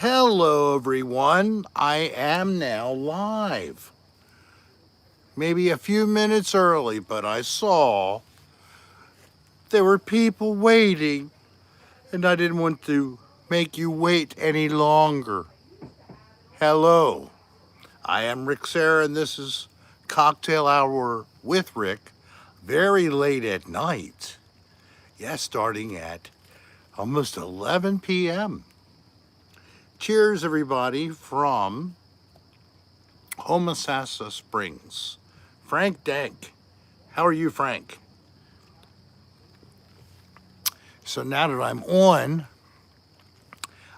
Hello, everyone. I am now live. Maybe a few minutes early, but I saw there were people waiting, and I didn't want to make you wait any longer. Hello, I am Rick Serra, and this is Cocktail Hour with Rick, very late at night. Yes, starting at almost 11 p.m. Cheers, everybody, from Homosassa Springs. Frank Dank. How are you, Frank? So now that I'm on,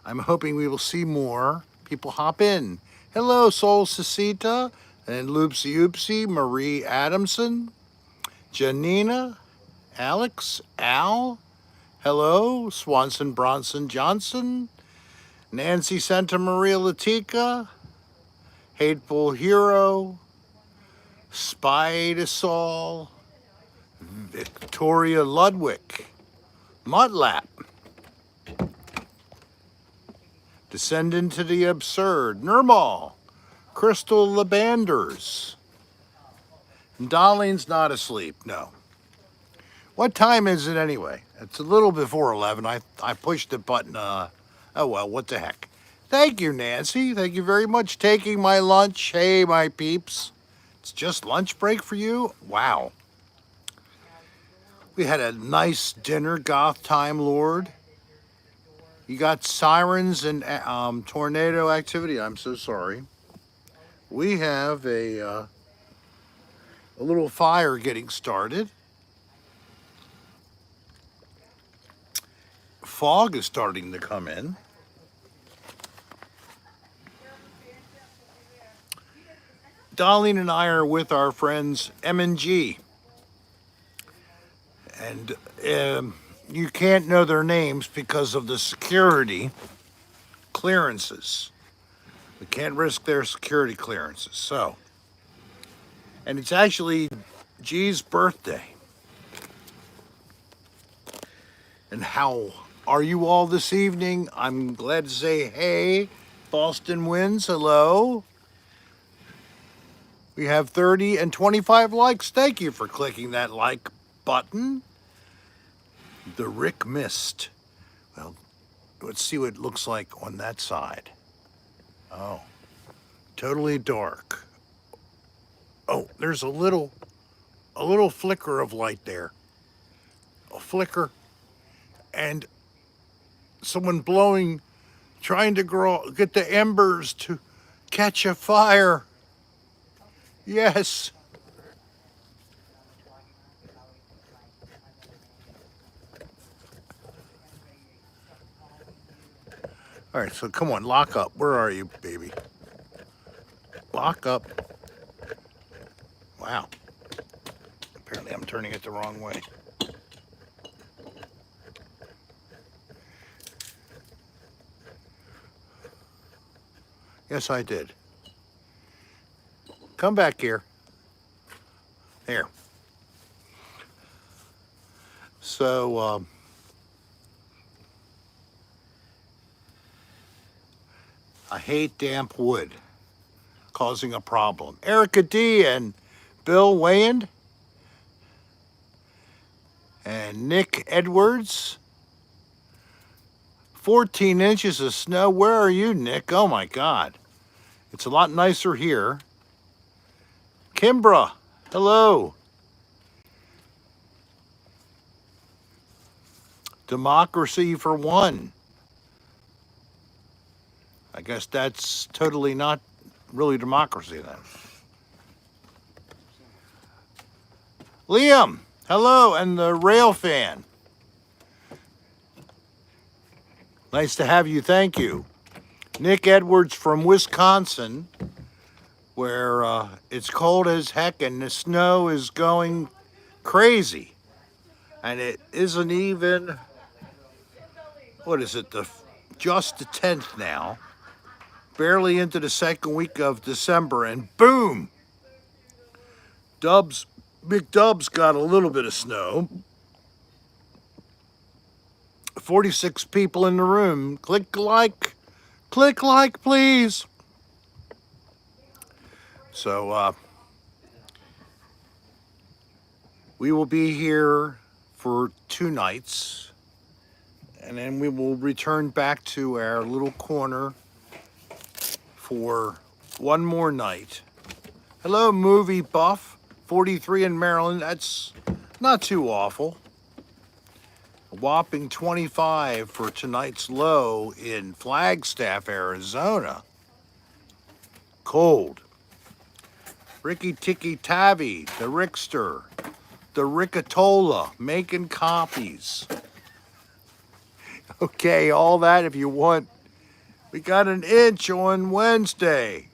I'm hoping we will see more people hop in. Hello, Sol Cecita and Loopsy Oopsie, Marie Adamson, Janina, Alex, Al. Hello, Swanson Bronson Johnson, Nancy Santa Maria Latica, Hateful Hero, Spidasol, Victoria Ludwig, Mutlap, Descendant to the Absurd, Nirmal, Crystal Labanders. Darlene's not asleep, no. What time is it anyway? It's a little before 11. I pushed the button. Oh, well, what the heck. Thank you, Nancy. Thank you very much. Taking my lunch. Hey, my peeps. It's just lunch break for you? Wow. We had a nice dinner, Goth Time Lord. You got sirens and tornado activity. I'm so sorry. We have a little fire getting started. Fog is starting to come in. Darlene and I are with our friends M&G. And you can't know their names because of the security clearances. We can't risk their security clearances. So, and it's actually G's birthday. And how are you all this evening? I'm glad to say, hey, Boston wins, hello. We have 30 and 25 likes. Thank you for clicking that like button. The Rick missed. Well, let's see what it looks like on that side. Oh, totally dark. Oh, there's a little flicker of light there. A flicker. And someone blowing, trying to get the embers to catch a fire. Yes. All right, so come on, lock up. Where are you, baby? Lock up. Wow. Apparently I'm turning it the wrong way. Yes, I did. Come back here. There. So, I hate damp wood causing a problem. Erica D and Bill Wayand and Nick Edwards. 14 inches of snow. Where are you, Nick? Oh my God. It's a lot nicer here. Kimbra, hello. Democracy for one. I guess that's totally not really democracy then. Liam, hello, and the rail fan. Nice to have you, thank you. Nick Edwards from Wisconsin, where it's cold as heck and the snow is going crazy. And it isn't even, what is it, just the 10th now. Barely into the second week of December, and boom! Big Dubs got a little bit of snow. 46 people in the room. Click like, Click like, please. So, we will be here for 2 nights, and then we will return back to our little corner for one more night. Hello, movie buff. 43 in Maryland. That's not too awful. A whopping 25 for tonight's low in Flagstaff, Arizona. Cold. Ricky Ticky Tavi, the Rickster, the Rickatola, making copies. Okay, all that if you want. We got an inch on Wednesday.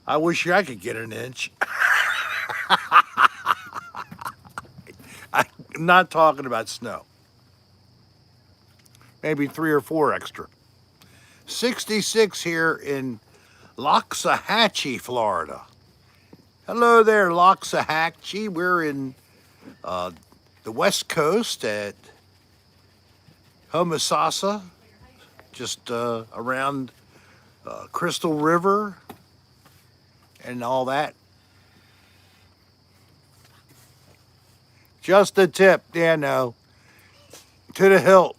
I wish I could get an inch. I'm not talking about snow. Maybe 3 or 4 extra. 66 here in Loxahatchee, Florida. Hello there, Loxahatchee. We're in the West Coast at Homosassa, just around Crystal River and all that. Just a tip, yeah, no. To the hilt.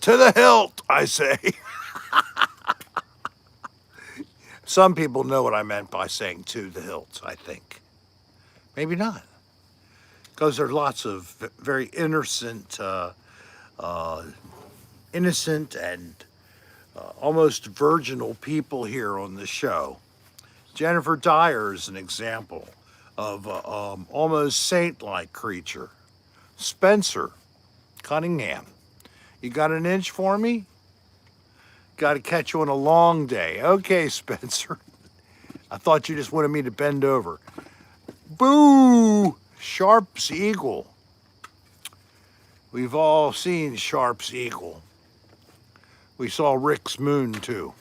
To the hilt, I say. Some people know what I meant by saying to the hilt, I think. Maybe not. Because there are lots of very innocent and almost virginal people here on the show. Jennifer Dyer is an example of almost saint-like creature. Spencer Cunningham. You got an inch for me? Got to catch you on a long day. Okay, Spencer. I thought you just wanted me to bend over. Boo! Sharp's Eagle. We've all seen Sharp's Eagle. We saw Rick's Moon, too.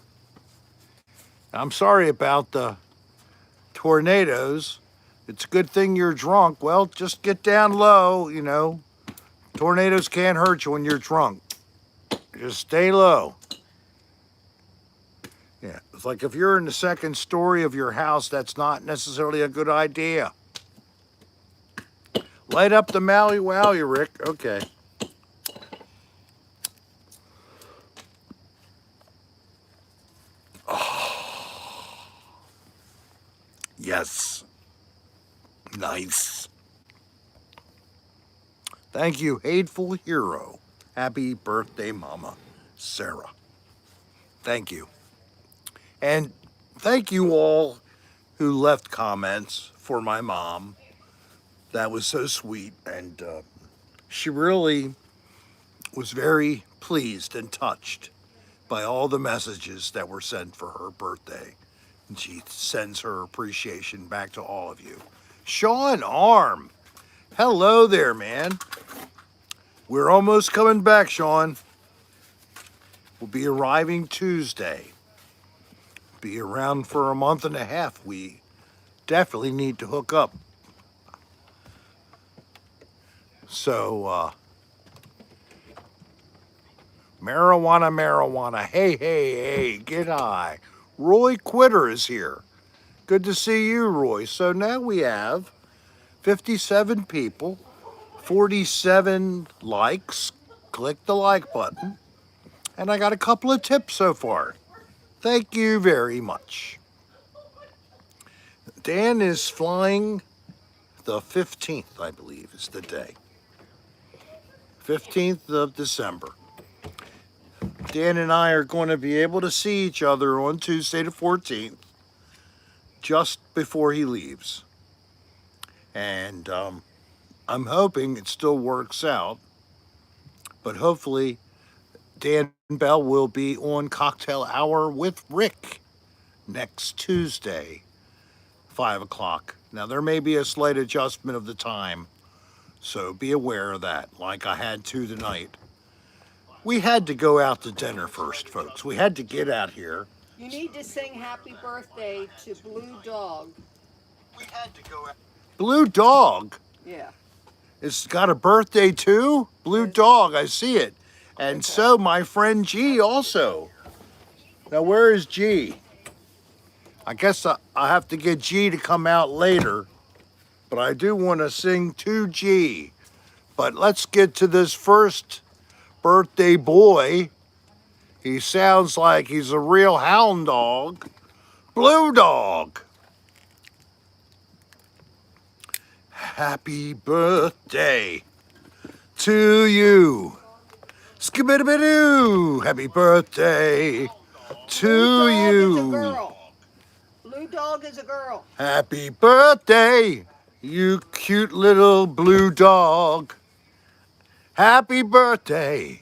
I'm sorry about the tornadoes. It's a good thing you're drunk. Well, just get down low, you know. Tornadoes can't hurt you when you're drunk. Just stay low. Yeah, it's like if you're in the second story of your house, that's not necessarily a good idea. Light up the Maui Wowie, Rick. Okay. Oh. Yes. Nice. Thank you, Hateful Hero. Happy birthday, Mama Serra. Thank you. And thank you all who left comments for my mom. That was so sweet. And she really was very pleased and touched by all the messages that were sent for her birthday. And she sends her appreciation back to all of you. Sean Arm. Hello there, man. We're almost coming back, Sean. We'll be arriving Tuesday. Be around for a month and a half. We definitely need to hook up. So, marijuana. Hey, get high. Roy Quitter is here. Good to see you, Roy. So now we have 57 people, 47 likes. Click the like button. And I got a couple of tips so far. Thank you very much. Dan is flying the 15th, I believe, is the day. 15th of December. Dan and I are going to be able to see each other on Tuesday the 14th, just before he leaves. And I'm hoping it still works out, but hopefully Dan Bell will be on Cocktail Hour with Rick next Tuesday, 5 o'clock. Now, there may be a slight adjustment of the time, so be aware of that, like I had to tonight. We had to go out to dinner first, folks. We had to get out here. You need to sing happy birthday to Blue Dog. We had to go out. Blue Dog? Yeah. It's got a birthday too? Blue Dog, I see it. And so my friend G also. Now, where is G? I guess I have to get G to come out later, but I do want to sing to G. But let's get to this first birthday boy. He sounds like he's a real hound dog. Blue Dog. Happy birthday to you. Skibidi-bidoo. Happy birthday to you. Blue Dog is a girl. Happy birthday, you cute little blue dog. Happy birthday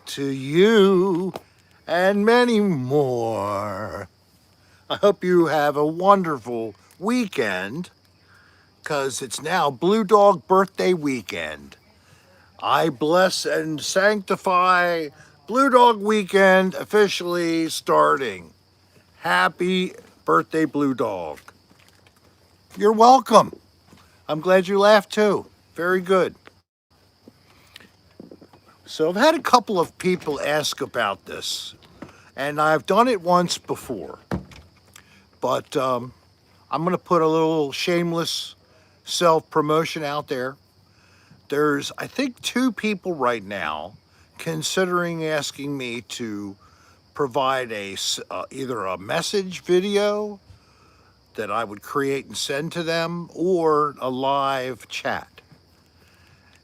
to you and many more. I hope you have a wonderful weekend, because it's now Blue Dog birthday weekend. I bless and sanctify Blue Dog weekend officially starting. Happy birthday, Blue Dog. You're welcome. I'm glad you laughed too. Very good. So I've had a couple of people ask about this, and I've done it once before. But I'm going to put a little shameless self-promotion out there. There's, I think, 2 people right now considering asking me to provide either a message video that I would create and send to them, or a live chat.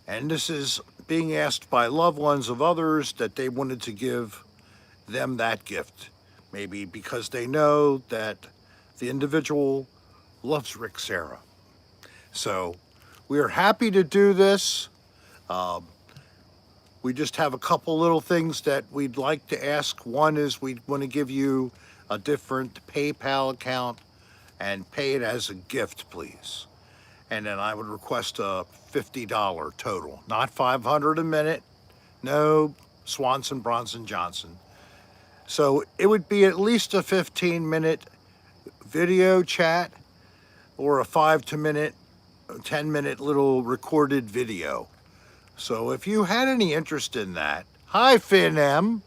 And this is being asked by loved ones of others that they wanted to give them that gift. Maybe because they know that the individual loves Rick Serra. So we are happy to do this. We just have a couple little things that we'd like to ask. One is we want to give you a different PayPal account and pay it as a gift, please. And then I would request a $50 total, not $500 a minute. No, Swanson, Bronson, Johnson. So it would be at least a 15-minute video chat or a 10-minute little recorded video. So if you had any interest in that, hi Finn M,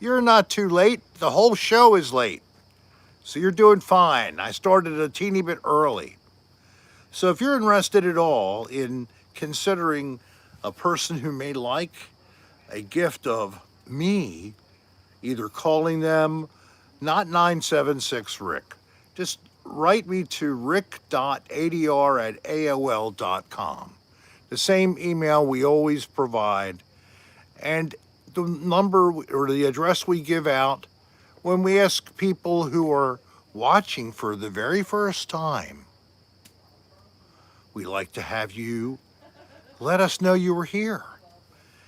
you're not too late. The whole show is late. So you're doing fine. I started a teeny bit early. So if you're interested at all in considering a person who may like a gift of me, either calling them, not 976-RICK, just write me to rick.adr@aol.com. The same email we always provide, and the number or the address we give out when we ask people who are watching for the very first time. We like to have you let us know you were here.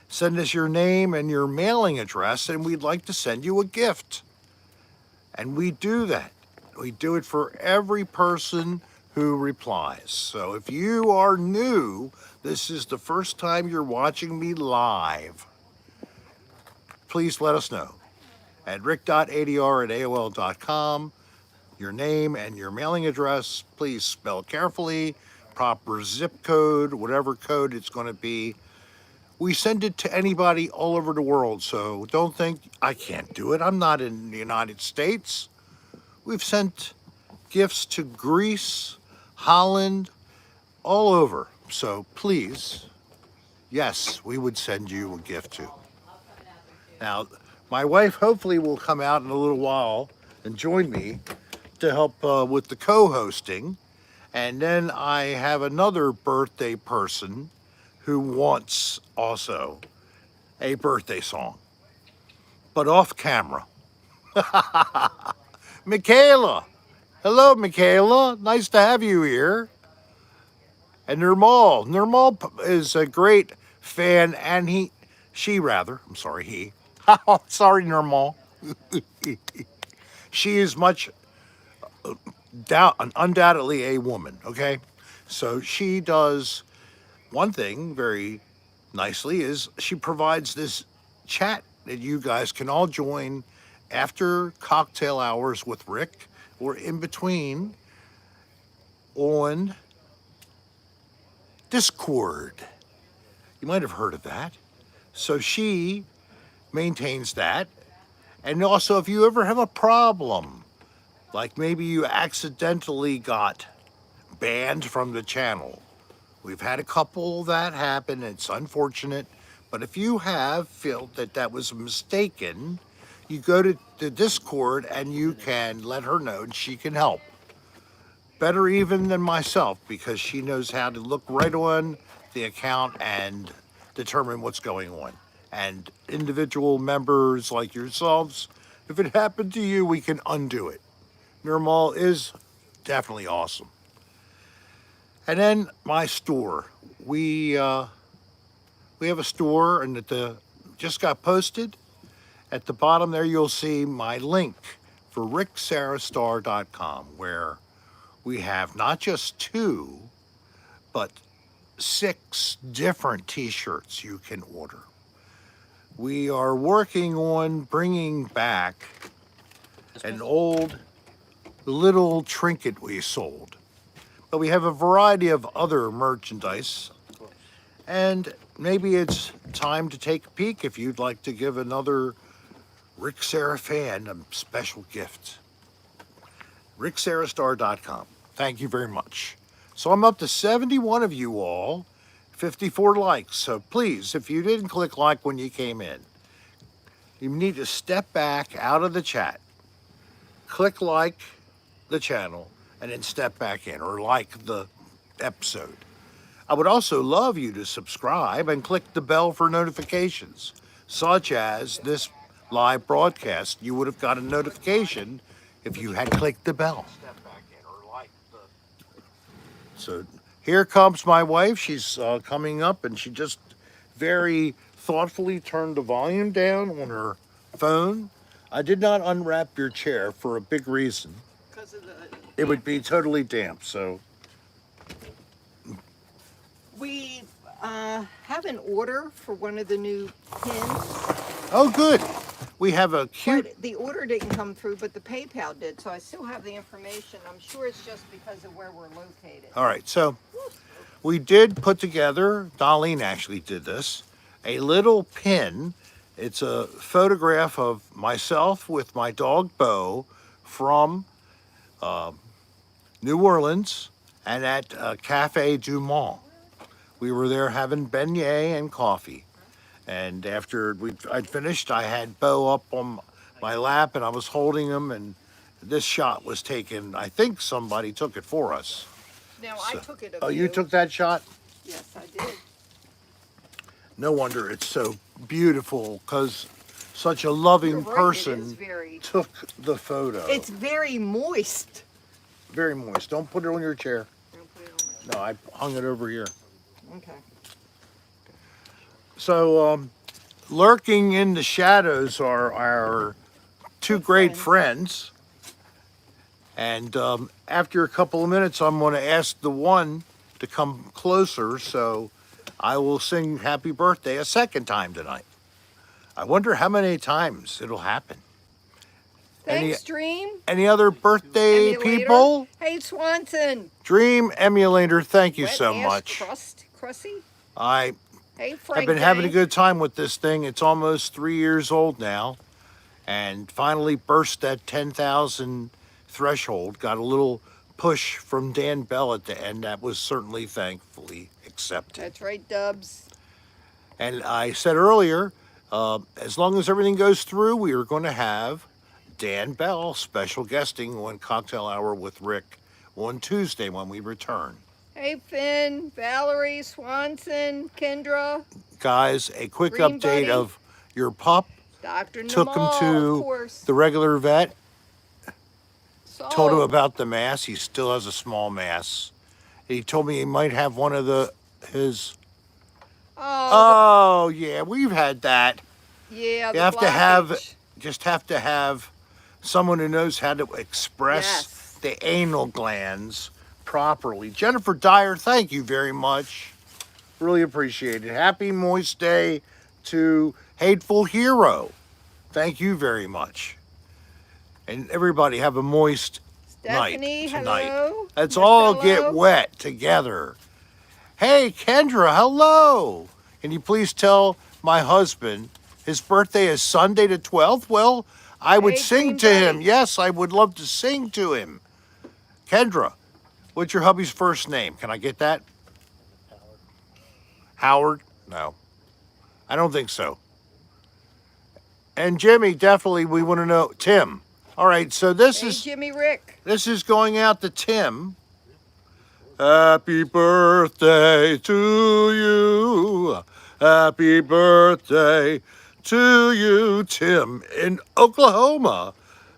Send us your name and your mailing address, and we'd like to send you a gift. And we do that. We do it for every person who replies. So if you are new, this is the first time you're watching me live, please let us know at rick.adr@aol.com. Your name and your mailing address, please spell carefully, proper zip code, whatever code it's going to be. We send it to anybody all over the world, so don't think I can't do it. I'm not in the United States. We've sent gifts to Greece, Holland, all over. So please, yes, we would send you a gift too. Now, my wife hopefully will come out in a little while and join me to help with the co-hosting. And then I have another birthday person who wants also a birthday song, but off camera. Michaela. Hello, Michaela. Nice to have you here. And Nirmal. Nirmal is a great fan, and he. Sorry, Nirmal. She is much undoubtedly a woman, okay? So she does one thing very nicely is she provides this chat that you guys can all join after cocktail hours with Rick or in between on Discord. You might have heard of that. So she maintains that, And also, if you ever have a problem, like maybe you accidentally got banned from the channel. We've had a couple that happen. It's unfortunate. But if you have felt that that was mistaken, you go to the Discord and you can let her know and she can help. Better even than myself because she knows how to look right on the account and determine what's going on. And individual members like yourselves, if it happened to you, we can undo it. Nirmal is definitely awesome. And then my store. We have a store, and just got posted. At the bottom there, you'll see my link for ricksarastar.com, where we have not just 2, but 6 different T-shirts you can order. We are working on bringing back an old little trinket we sold. But we have a variety of other merchandise. And maybe it's time to take a peek if you'd like to give another Rick Serra fan a special gift. ricksarastar.com. Thank you very much. So I'm up to 71 of you all, 54 likes. So please, if you didn't click like when you came in, you need to step back out of the chat, click like the channel, and then step back in or like the episode. I would also love you to subscribe and click the bell for notifications, such as this live broadcast. You would have got a notification if you had clicked the bell. So here comes my wife. She's coming up, and she just very thoughtfully turned the volume down on her phone. I did not unwrap your chair for a big reason. Because of the. It would be totally damp, so. We have an order for one of the new pins. Oh, good. We have a cute. But the order didn't come through, but the PayPal did, so I still have the information. I'm sure it's just because of where we're located. All right, so we did put together, Darlene actually did this, a little pin. It's a photograph of myself with my dog Bo from New Orleans and at Cafe Du Mont. We were there having beignet and coffee. And after I'd finished, I had Bo up on my lap and I was holding him, and this shot was taken. I think somebody took it for us. Now, I took it of Oh, you took that shot? Yes, I did. No wonder it's so beautiful, because such a loving You're right, person it is took the photo. It's very moist. Very moist. Don't put it on your chair. Don't put it on No, I hung it over here. my- Okay. So, lurking in the shadows are our 2 great friends. And after a couple of minutes, I'm going to ask the one to come closer, so I will sing happy birthday a second time tonight. I wonder how many times it'll happen. Thanks, Dream. Any other birthday Emulator. people? Hey, Swanson. Dream Emulator, thank you Wet so ass much. Crusty. I Hey, Frank. have been having a good time with this thing. It's almost 3 years old now, and finally burst that 10,000 threshold. Got a little push from Dan Bell at the end. That was certainly thankfully accepted. That's right, Dubs. And I said earlier, as long as everything goes through, we are going to have Dan Bell special guesting on Cocktail Hour with Rick on Tuesday when we return. Hey, Finn, Valerie, Swanson, Kendra, Guys, a quick Green update Buddy. of your pup. Dr. Took him Namal, of to course. the regular vet. Saul. Told him about the mass. He still has a small mass. He told me he might have one of his. Oh, Oh yeah, we've had that. yeah, You the have to have blockage. someone who knows how to express Yes. the anal glands properly. Jennifer Dyer, thank you very much. Really appreciate it. Happy Moist Day to Hateful Hero. Thank you very much. And everybody have a moist Stephanie, night tonight. hello. Let's all Marcelo. get wet together. Hey, Kendra, hello. Can you please tell my husband his birthday is Sunday the 12th? Well, I would Hey, sing Green to him. Buddy. Yes, I would love to sing to him. Kendra, what's your hubby's first name? Can I get that? Howard? No, I don't think so. And Jimmy, definitely, we want to know. Tim. All right, so Hey, Jimmy Rick. this is going out to Tim. Happy birthday to you. Happy birthday to you, Tim, in Oklahoma.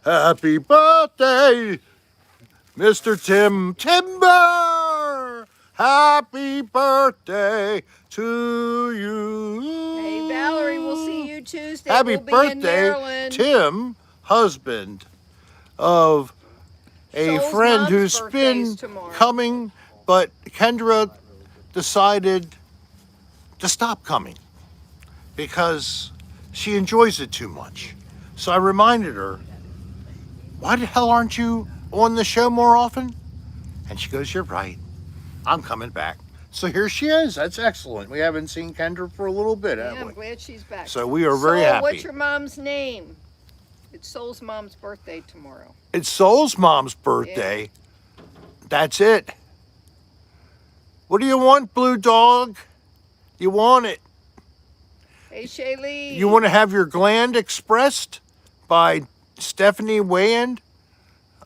Happy birthday, Mr. Tim Timber. Happy birthday to you. Hey, Valerie, we'll see you Tuesday. Happy We'll be in birthday, Maryland. Tim, husband of a Soul's friend mom's who's birthday's been tomorrow. coming, but Kendra decided to stop coming because she enjoys it too much. So I reminded her, why the hell aren't you on the show more often? And she goes, you're right. I'm coming back. So here she is. That's excellent. We haven't seen Kendra for a little bit, Yeah, have I'm we? glad she's back. So we are very Soul, happy. what's your mom's name? It's Soul's mom's birthday tomorrow. It's Soul's mom's birthday. That's it. What do you want, Blue Dog? You want it. Hey, Shaylee. You want to have your gland expressed by Stephanie Wayand?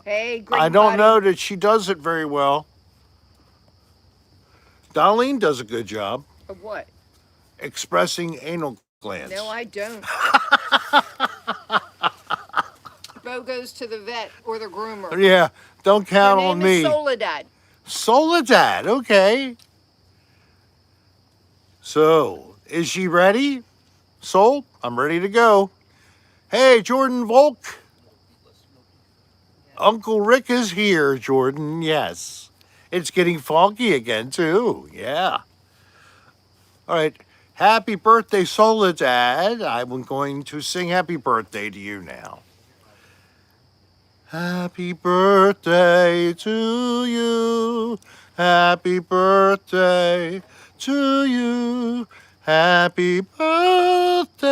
Hey, Green I don't Buddy. know that she does it very well. Darlene does a good job Of what? expressing anal glands. No, I don't. Bo goes to the vet or the groomer. Yeah, don't Her count name on is me. Soledad. Soledad, okay. So, is she ready? Soul, I'm ready to go. Hey, Jordan Volk. Uncle Rick is here, Jordan, yes. It's getting foggy again, too, yeah. All right, happy birthday, Soledad. I'm going to sing happy birthday to you now. Happy birthday to you. Happy birthday to you. Happy birthday.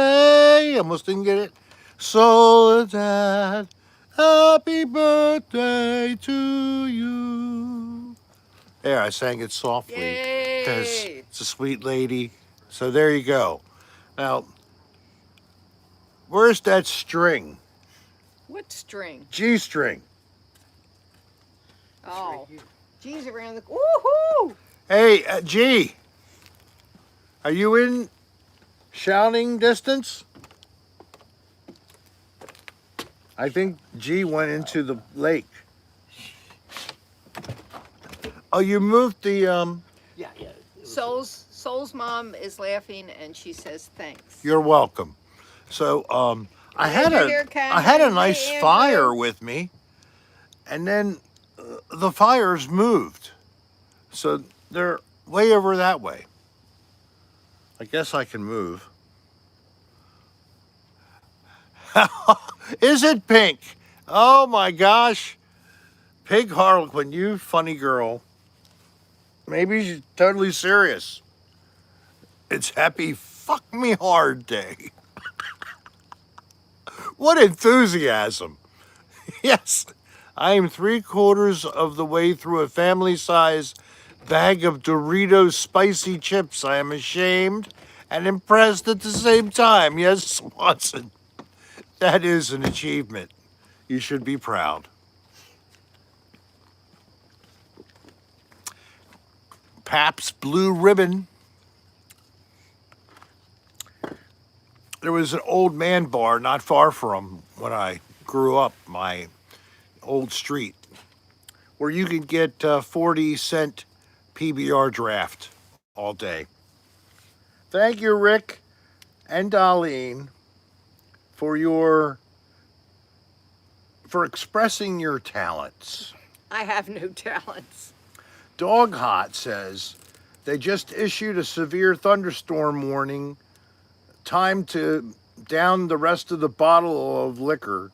Almost didn't get it. Soledad. Happy birthday to you. There, I sang it softly because Yay! it's a sweet lady. So there you go. Now, where's that string? What string? G string. Oh. G's around the... Woohoo! Hey, G, are you in shouting distance? I think G went into the lake. Oh, you moved the, Yeah. Soul's mom is laughing and she says thanks. you're welcome. So, I had Andrew here, a Cameron. nice Hey, Andrew. fire with me, and then the fires moved. So they're way over that way. I guess I can move. Is it pink? Oh my gosh. Pig Harlequin, you funny girl. Maybe she's totally serious. It's happy fuck me hard day. What enthusiasm. Yes, I am 3/4 of the way through a family size bag of Doritos spicy chips. I am ashamed and impressed at the same time. Yes, Swanson, that is an achievement. You should be proud. Pabst Blue Ribbon. There was an old man bar not far from when I grew up, my old street, where you could get 40-cent PBR draft all day. Thank you, Rick and Darlene, for expressing your talents. I have no talents. Dog Hot says they just issued a severe thunderstorm warning. Time to down the rest of the bottle of liquor.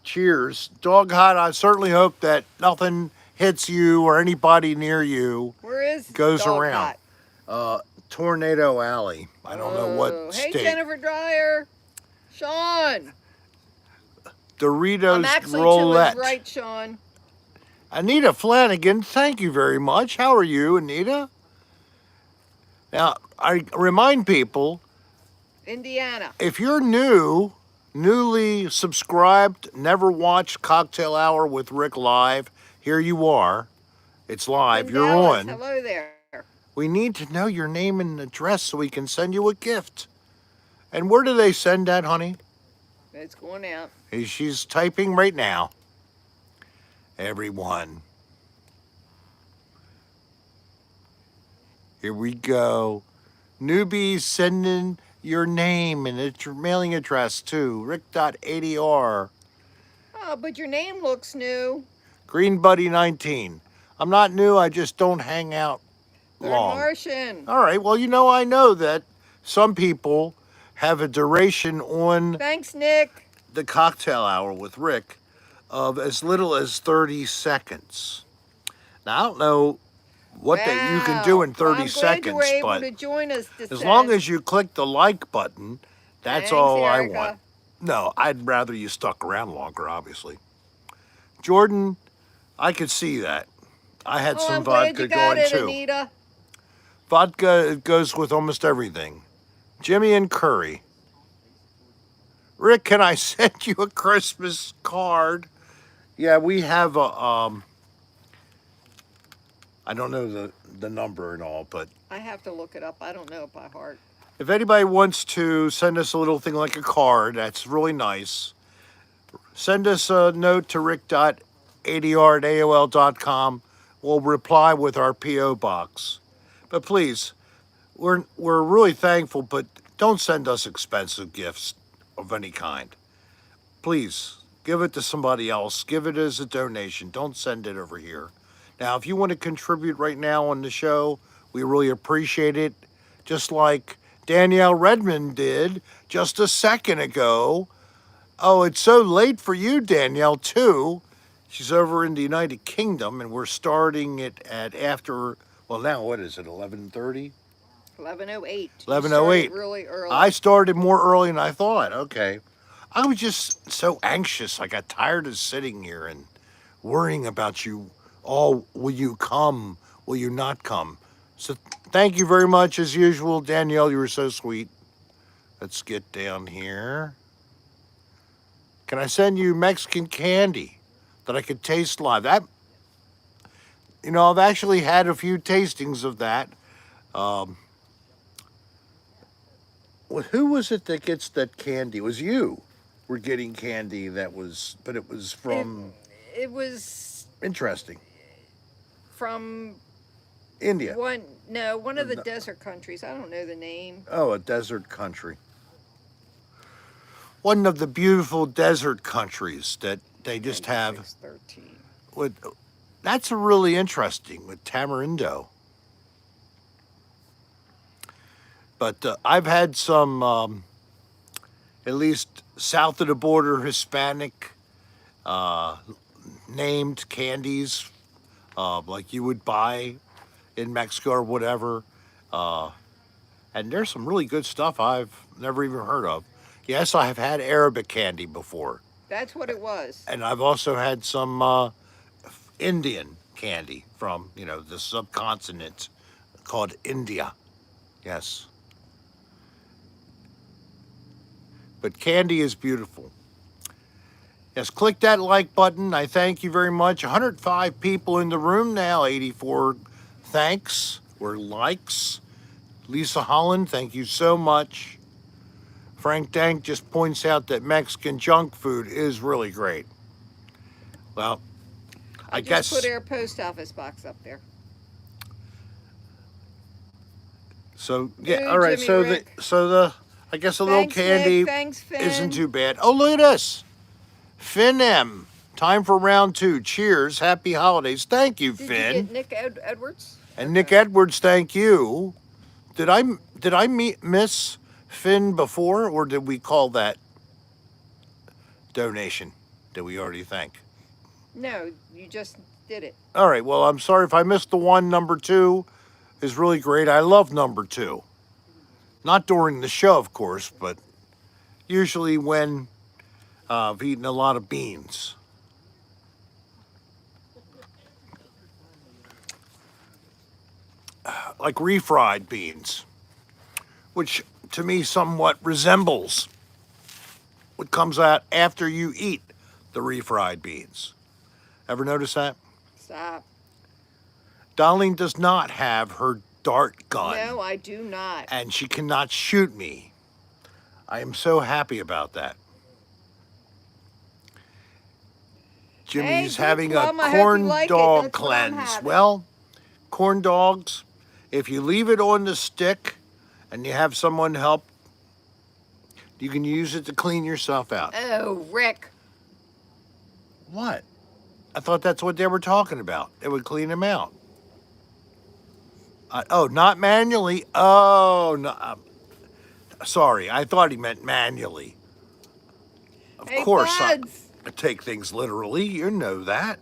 Cheers. Dog Hot, I certainly hope that nothing hits you or anybody near you. Where is Goes Dog around. Hot? Tornado Alley. I don't know Oh, what hey, state. Jennifer Dreyer. Sean. Doritos I'm actually Roulette. to his right, Sean. Anita Flanagan, thank you very much. How are you, Anita? Now, I remind people, Indiana. if you're newly subscribed, never watched Cocktail Hour with Rick live, here you are. It's live. In You're Dallas. on. Hello there. We need to know your name and address so we can send you a gift. And where do they send that, honey? It's going out. She's typing right now. Everyone. Here we go. Newbies, send in your name and your mailing address to rick.adr. Oh, but your name looks new. Green Buddy 19. I'm not new, I just don't hang out Third long. Martian. All right, well, I know that some people have a duration on Thanks, Nick. the Cocktail Hour with Rick of as little as 30 seconds. Now, I don't know what that you can do in 30 well, I'm glad seconds, you were able but to join us this as long as you click the like button, that's Thanks, all Erica. I want. No, I'd rather you stuck around longer, obviously. Jordan, I could see that. I had some I'm glad vodka you got going it, too. Anita. Vodka goes with almost everything. Jimmy and Curry. Rick, can I send you a Christmas card? Yeah, we have a I don't know the number and all, but I have to look it up. I don't know it by heart. if anybody wants to send us a little thing like a card, that's really nice. Send us a note to rick.adr@aol.com. We'll reply with our P.O. box. But please, we're really thankful, but don't send us expensive gifts of any kind. Please, give it to somebody else. Give it as a donation. Don't send it over here. Now, if you want to contribute right now on the show, we really appreciate it. Just like Danielle Redmond did just a second ago. Oh, it's so late for you, Danielle, too. She's over in the United Kingdom, and we're starting it at after, well, now what is it, 11:30? 11:08. 11:08. Really early. I started more early than I thought. Okay. I was just so anxious. I got tired of sitting here and worrying about you all. Will you come? Will you not come? So thank you very much as usual, Danielle. You were so sweet. Let's get down here. Can I send you Mexican candy that I could taste live? That, I've actually had a few tastings of that. Who was it that gets that candy? It was you. Were getting candy but it was from. It was Interesting. from India. one of the desert countries. I don't know the name. Oh, a desert country. One of the beautiful desert countries that they just have. 13. That's really interesting with tamarindo. But I've had some, at least south of the border, Hispanic named candies like you would buy in Mexico or whatever. And there's some really good stuff I've never even heard of. Yes, I have had Arabic candy before. That's what it was. And I've also had some Indian candy from, the subcontinent called India. Yes. But candy is beautiful. Yes, click that like button. I thank you very much. 105 people in the room now, 84 thanks or likes. Lisa Holland, thank you so much. Frank Dank just points out that Mexican junk food is really great. Well, I guess put our post office box up there. So yeah, Ooh, all right. Jimmy I guess a little Thanks, candy Nick. Thanks, Finn. isn't too bad. Oh, look at this, Finn M. Time for round 2. Cheers. Happy holidays. Thank you, Did Finn. you get Nick Edwards? And Nick Edwards, thank you. Did I miss Finn before, or did we call that donation? Did we already thank? No, you just did it. All right. Well, I'm sorry if I missed the one. Number 2 is really great. I love number 2. Not during the show, of course, but usually when I've eaten a lot of beans. Like refried beans, which to me somewhat resembles what comes out after you eat the refried beans. Ever notice that? Stop. Darlene does not have her dart gun, No, I do not. and she cannot shoot me. I am so happy about that. Jimmy's Hey, good having a plum. I hope you corn like it. dog That's what I'm cleanse. having. Well, corn dogs, if you leave it on the stick and you have someone help, you can use it to clean yourself out. Oh, Rick. What? I thought that's what they were talking about. It would clean them out. Oh, not manually. Oh, no. Sorry, I thought he meant manually. Of Hey, course, Buds. I take things literally. You know that.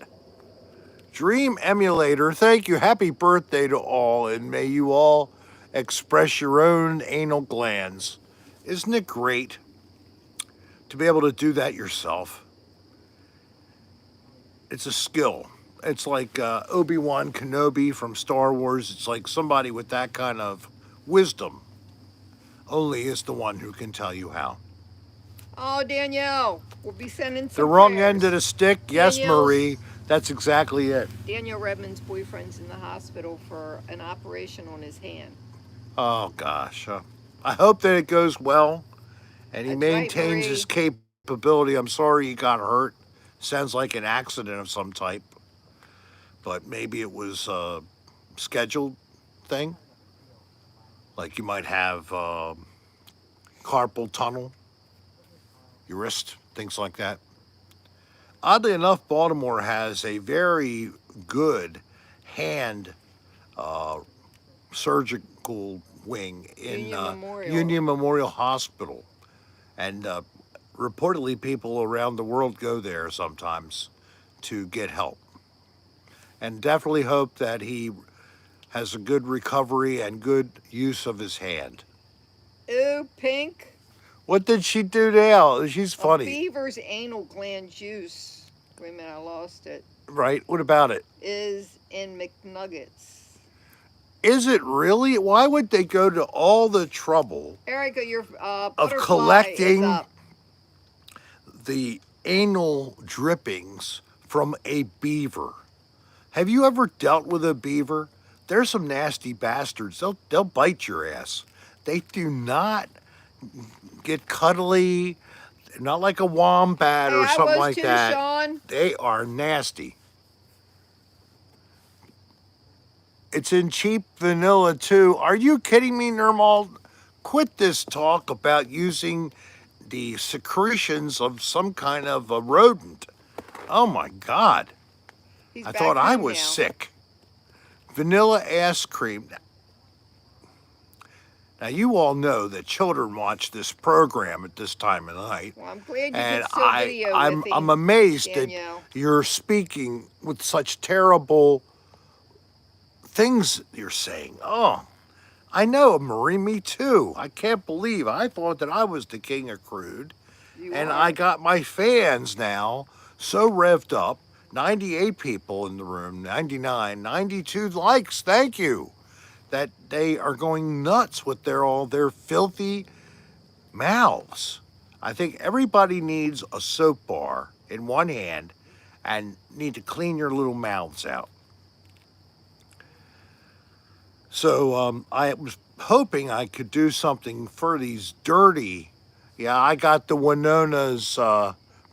Dream Emulator, thank you. Happy birthday to all, and may you all express your own anal glands. Isn't it great to be able to do that yourself? It's a skill. It's like Obi-Wan Kenobi from Star Wars. It's like somebody with that kind of wisdom only is the one who can tell you how. Oh, Danielle. We'll be sending some The wrong prayers. end of the stick, yes, Danielle's- Marie. That's exactly it. Daniel Redmond's boyfriend's in the hospital for an operation on his hand. Oh, gosh. I hope that it goes well and he That's right, maintains his Marie. capability. I'm sorry he got hurt. Sounds like an accident of some type, but maybe it was a scheduled thing. Like you might have carpal tunnel, your wrist, things like that. Oddly enough, Baltimore has a very good hand surgical wing in Union Memorial. Union Memorial Hospital. And reportedly, people around the world go there sometimes to get help. And definitely hope that he has a good recovery and good use of his hand. Ooh, Pink. What did she do now? She's A funny, beaver's anal gland juice. Wait a minute, I lost it. right? What about it? Is in McNuggets. Is it really? Why would they go to all the trouble Erica, your of butterfly is collecting up. the anal drippings from a beaver? Have you ever dealt with a beaver? They're some nasty bastards. They'll bite your ass. They do not get cuddly, not like a wombat Hey, or I something was like too, that. Sean. They are nasty. It's in cheap vanilla too. Are you kidding me, Nirmal? Quit this talk about using the secretions of some kind of a rodent. Oh my God. He's I back thought I home was now. sick. Vanilla ice cream. Now, you all know that children watch this program at this time of night. Well, I'm glad you And could still video I'm with him, amazed Danielle. that you're speaking with such terrible things you're saying. Oh, I know, Marie, me too. I can't believe I thought that I was the king of crude. You And are. I got my fans now so revved up. 98 people in the room, 99, 92 likes, thank you. That they are going nuts with all their filthy mouths. I think everybody needs a soap bar in one hand and need to clean your little mouths out. So I was hoping I could do something for these dirty. Yeah, I got the Winona's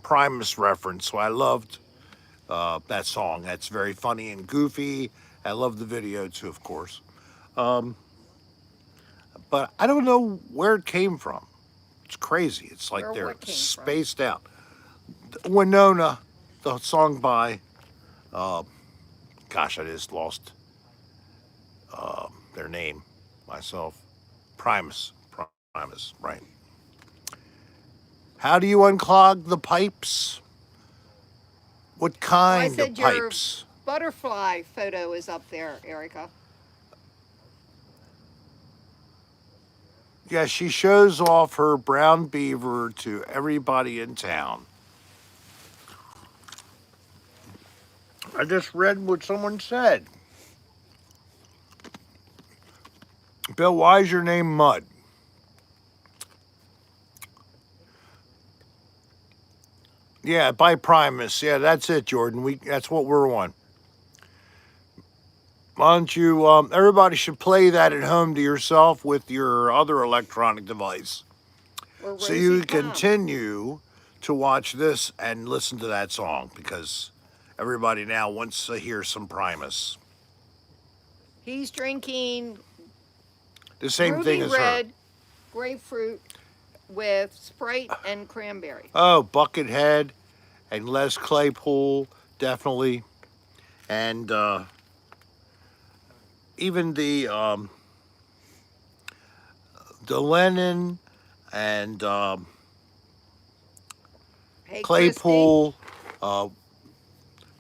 Primus reference, so I loved that song. That's very funny and goofy. I love the video too, of course. But I don't know where it came from. It's crazy. It's like Where they're what came from? spaced out. Winona, the song by, gosh, I just lost their name myself. Primus, right. How do you unclog the pipes? What Well, I kind said of your pipes? butterfly photo is up there, Erica. Yeah, she shows off her brown beaver to everybody in town. I just read what someone said. Bill, why is your name Mud? Yeah, by Primus. Yeah, that's it, Jordan. That's what we're on. Why don't you? Everybody should play that at home to yourself with your other electronic device, Or so Rosie you Palm. continue to watch this and listen to that song because everybody now wants to hear some Primus. He's drinking The same thing ruby as her. red grapefruit with Sprite and cranberry. Oh, Buckethead and Les Claypool, definitely. And even the Lennon and Hey, Christy, Claypool uh,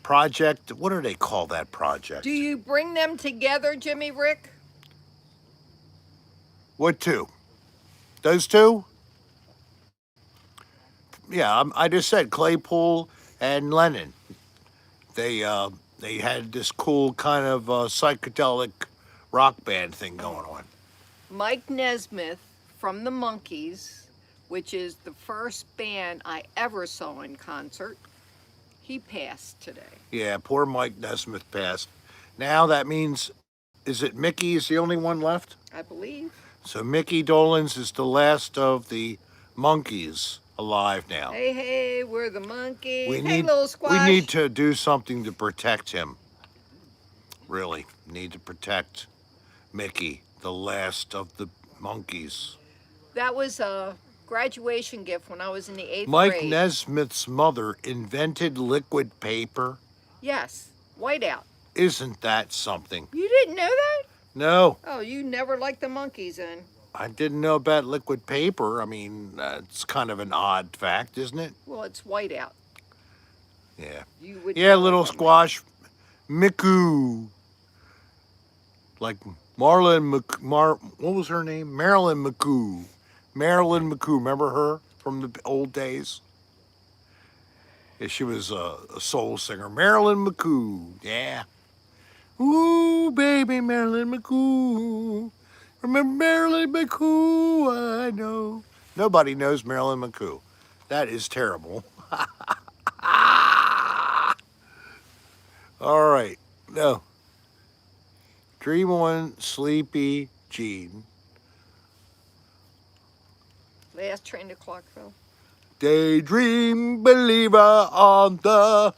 project. What do they call that project? do you bring them together, Jimmy Rick? What two? Those two? Yeah, I just said Claypool and Lennon. They had this cool kind of psychedelic rock band thing going on. Mike Nesmith from the Monkees, which is the first band I ever saw in concert, he passed today. Yeah, poor Mike Nesmith passed. Now that means, is it Mickey is the only one left? I believe. So Mickey Dolenz is the last of the monkeys alive now. Hey, hey, we're the Monkees. We Hey, need little squash. we need to do something to protect him. Really, need to protect Mickey, the last of the monkeys. That was a graduation gift when I was in the 8th Mike grade. Nesmith's mother invented liquid paper. Yes, whiteout. Isn't that something? You didn't know that? No, Oh, you never liked the Monkees then. I didn't know about liquid paper. I mean, it's kind of an odd fact, isn't it? Well, it's whiteout. Yeah. You would Yeah, know little from squash. Miku. Like what was her name? Marilyn McCoo. Marilyn McCoo. Remember her from the old days? Yeah, she was a soul singer. Marilyn McCoo. Yeah. Ooh, baby, Marilyn McCoo. Remember Marilyn McCoo? I know. Nobody knows Marilyn McCoo. That is terrible. All right. No. Dream on, Sleepy Jean. Last train to Clarkville. Daydream believer on the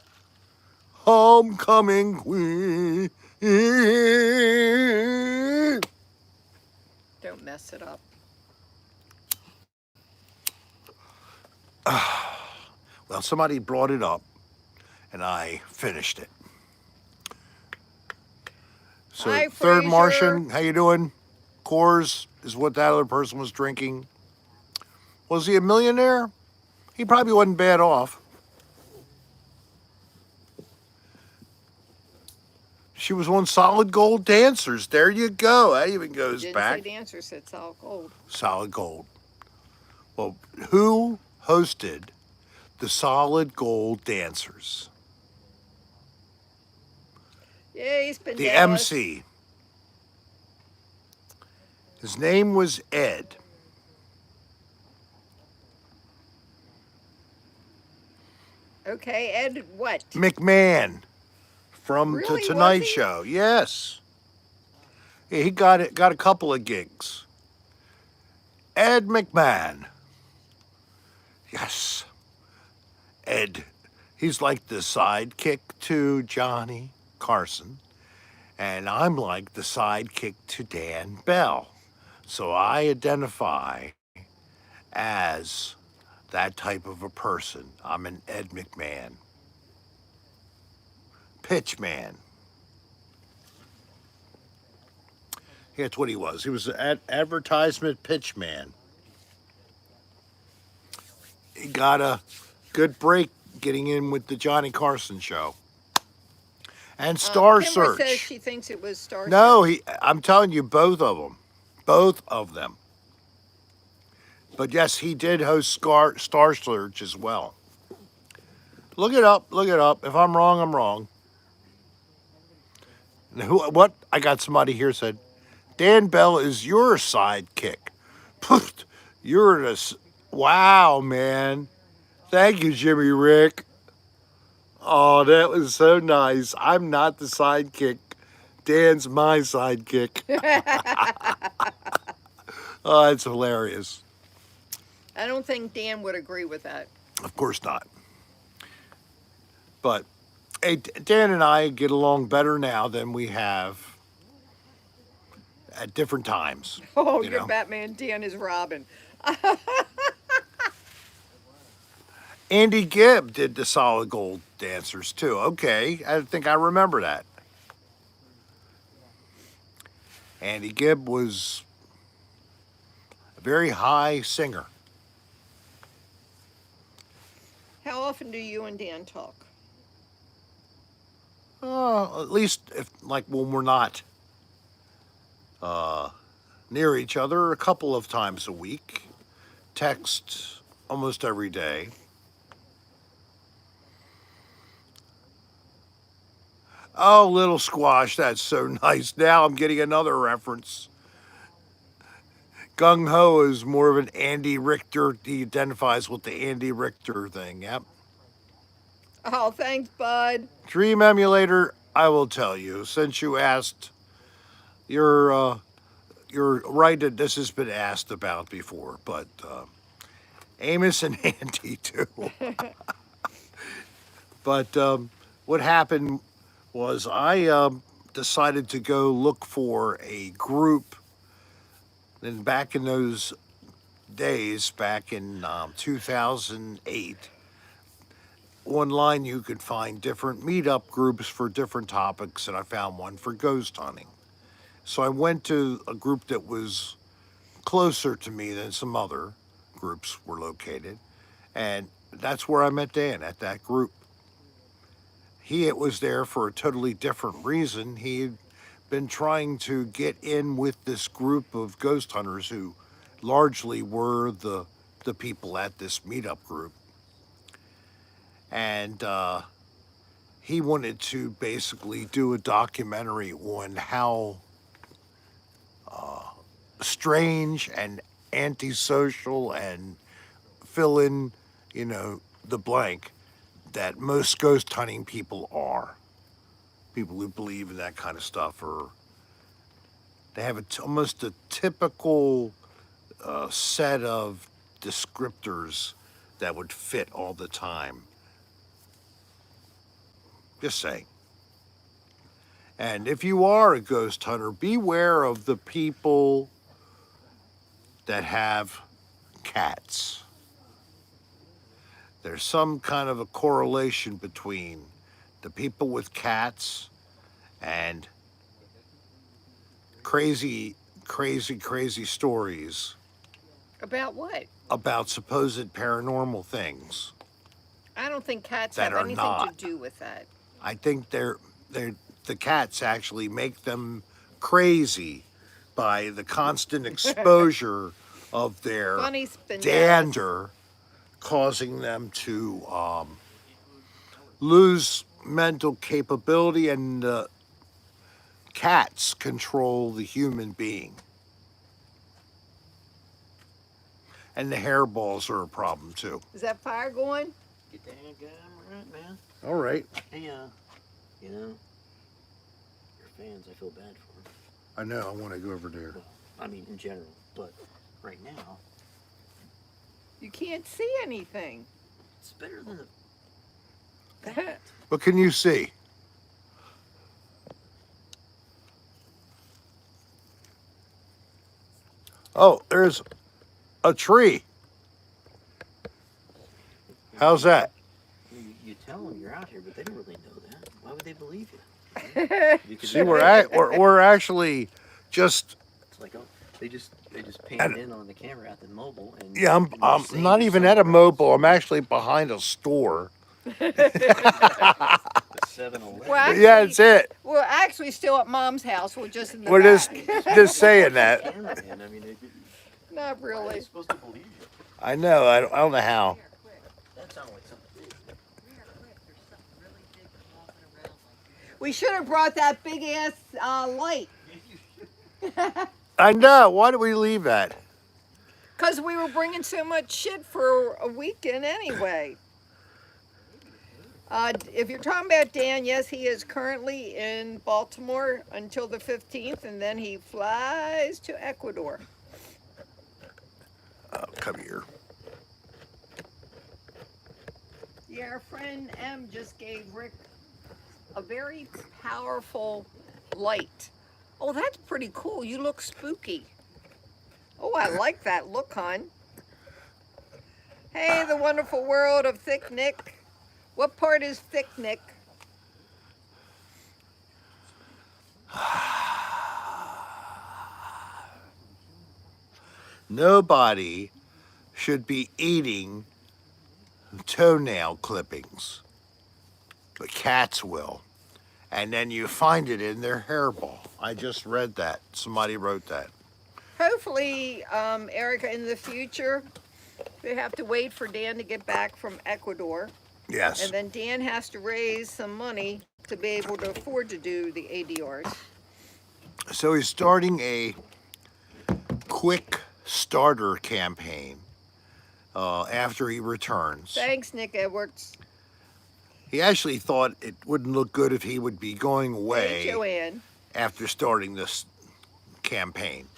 homecoming queen. Don't mess it up. Well, somebody brought it up, and I finished it. So, Hi, Third Fraser. Martian, how you doing? Coors is what that other person was drinking. Was he a millionaire? He probably wasn't bad off. She was on Solid Gold Dancers. There you go. That even goes Didn't back. say dancer, said solid gold. Solid Gold. Well, who hosted the Solid Gold Dancers? Yeah, he's been The Dallas. MC. His name was Ed. Okay, Ed, what? McMahon from Really, The Tonight was he? Show. Yes. Yeah, he got a couple of gigs. Ed McMahon. Yes. Ed. He's like the sidekick to Johnny Carson. And I'm like the sidekick to Dan Bell. So I identify as that type of a person. I'm an Ed McMahon. Pitchman. Yeah, that's what he was. He was an advertisement pitchman. He got a good break getting in with the Johnny Carson show. And Star Kimber Search. says she thinks it was Star No, Search. I'm telling you, both of them. Both of them. But yes, he did host Star Search as well. Look it up. If I'm wrong, I'm wrong. What? I got somebody here said, Dan Bell is your sidekick. You're wow, man. Thank you, Jimmy Rick. Oh, that was so nice. I'm not the sidekick. Dan's my sidekick. Oh, that's hilarious. I don't think Dan would agree with that. Of course not. But hey, Dan and I get along better now than we have at different times. Oh, You you're know, Batman. Dan is Robin. Andy Gibb did the Solid Gold Dancers too. Okay, I think I remember that. Andy Gibb was a very high singer. How often do you and Dan talk? At least if like when we're not near each other, a couple of times a week. Text almost every day. Oh, Little Squash, that's so nice. Now I'm getting another reference. Gung Ho is more of an Andy Richter. He identifies with the Andy Richter thing. Yep. Oh, thanks, bud. Dream Emulator, I will tell you, since you asked, you're right that this has been asked about before, but Amos and Andy too. But what happened was I decided to go look for a group. And back in those days, back in 2008, online you could find different meetup groups for different topics, and I found one for ghost hunting. So I went to a group that was closer to me than some other groups were located, and that's where I met Dan, at that group. He was there for a totally different reason. He had been trying to get in with this group of ghost hunters who largely were the people at this meetup group. And he wanted to basically do a documentary on how strange and antisocial and fill in, the blank that most ghost hunting people are. People who believe in that kind of stuff, or they have almost a typical set of descriptors that would fit all the time. Just saying. And if you are a ghost hunter, beware of the people that have cats. There's some kind of a correlation between the people with cats and crazy, crazy, crazy stories About what? about supposed paranormal things I don't think cats that have are anything not. to do with that. I think the cats actually make them crazy by the constant exposure of their Funny spin dander, causing them to lose mental capability, and cats control the human being. And the hairballs are a problem too. Is that fire going? Get that guy right, man. All right. Hey, you know, your fans, I feel bad for them. I know. I want to go over there. Well, I mean, in general, but right now, You can't see anything. it's better than that. What can you see? Oh, there's a tree. How's that? You tell them you're out here, but they don't really know that. Why would they believe you? You could See, we're actually just. It's like, oh, they just pan in on the camera at the mobile, and Yeah, and they're I'm saying not you're even at a somewhere mobile. else. I'm actually behind a store. The 7-Eleven. Well, actually, Yeah, that's it. We're actually still at Mom's house. We're just in the We're back. just saying that. Cameraman, I mean, Not how are they really. supposed to believe you? I know. I don't know how. That sounded like something big. We should have brought that big ass light. I know. Why did we leave that? Because we were bringing so much shit for a weekend anyway. If you're talking about Dan, yes, he is currently in Baltimore until the 15th, and then he flies to Ecuador. Oh, come here. Yeah, our friend M just gave Rick a very powerful light. Oh, that's pretty cool. You look spooky. Oh, I like that look, hon. Hey, the wonderful world of Thick Nick. What part is Thick Nick? Nobody should be eating toenail clippings, but cats will. And then you find it in their hairball. I just read that. Somebody wrote that. Hopefully, Erica, in the future, we have to wait for Dan to get back from Ecuador. Yes. And then Dan has to raise some money to be able to afford to do the ADRs. So he's starting a quick starter campaign after he returns. Thanks, Nick Edwards. He actually thought it wouldn't look good if he would be going Hey, away Joanne. after starting this campaign.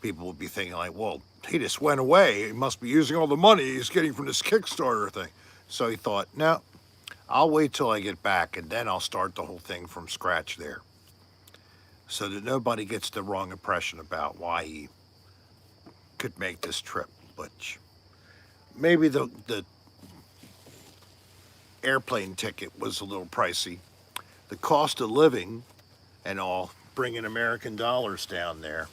People would be thinking like, well, he just went away. He must be using all the money he's getting from this Kickstarter thing. So he thought, no, I'll wait till I get back and then I'll start the whole thing from scratch there. So that nobody gets the wrong impression about why he could make this trip. But maybe the airplane ticket was a little pricey. The cost of living and all, bringing American dollars down there,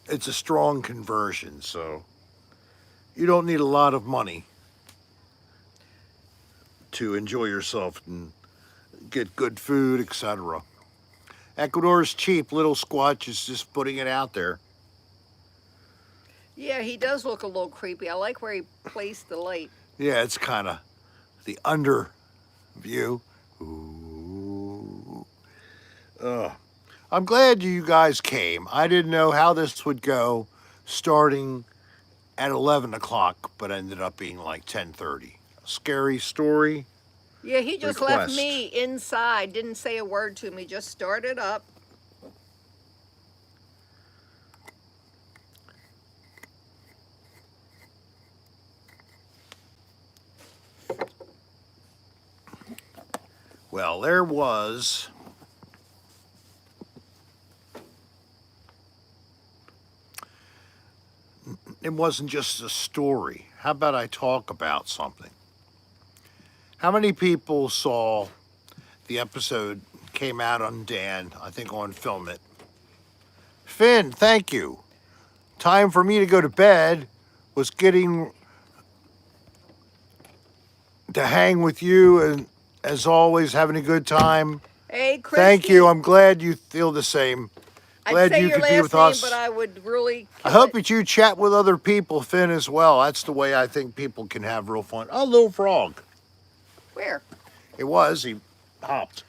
it's a strong conversion, so you don't need a lot of money to enjoy yourself and get good food, etc. Ecuador's cheap. Little Squatch is just putting it out there. Yeah, he does look a little creepy. I like where he placed the light. Yeah, it's kind of the under view. Ooh. I'm glad you guys came. I didn't know how this would go starting at 11 o'clock, but ended up being like 10:30. Scary story. Yeah, he just Request. left me inside, didn't say a word to me, just started up. Well, there was it wasn't just a story. How about I talk about something? How many people saw the episode came out on Dan, I think on Film It? Finn, thank you. Time for me to go to bed was getting to hang with you and as always having a good time. Hey, Christy. Thank you. I'm glad you feel the same. I'd Glad say you your could be last with name, us. but I would really I kill hope it. that you chat with other people, Finn, as well. That's the way I think people can have real fun. Oh, little frog. Where? It was. He hopped.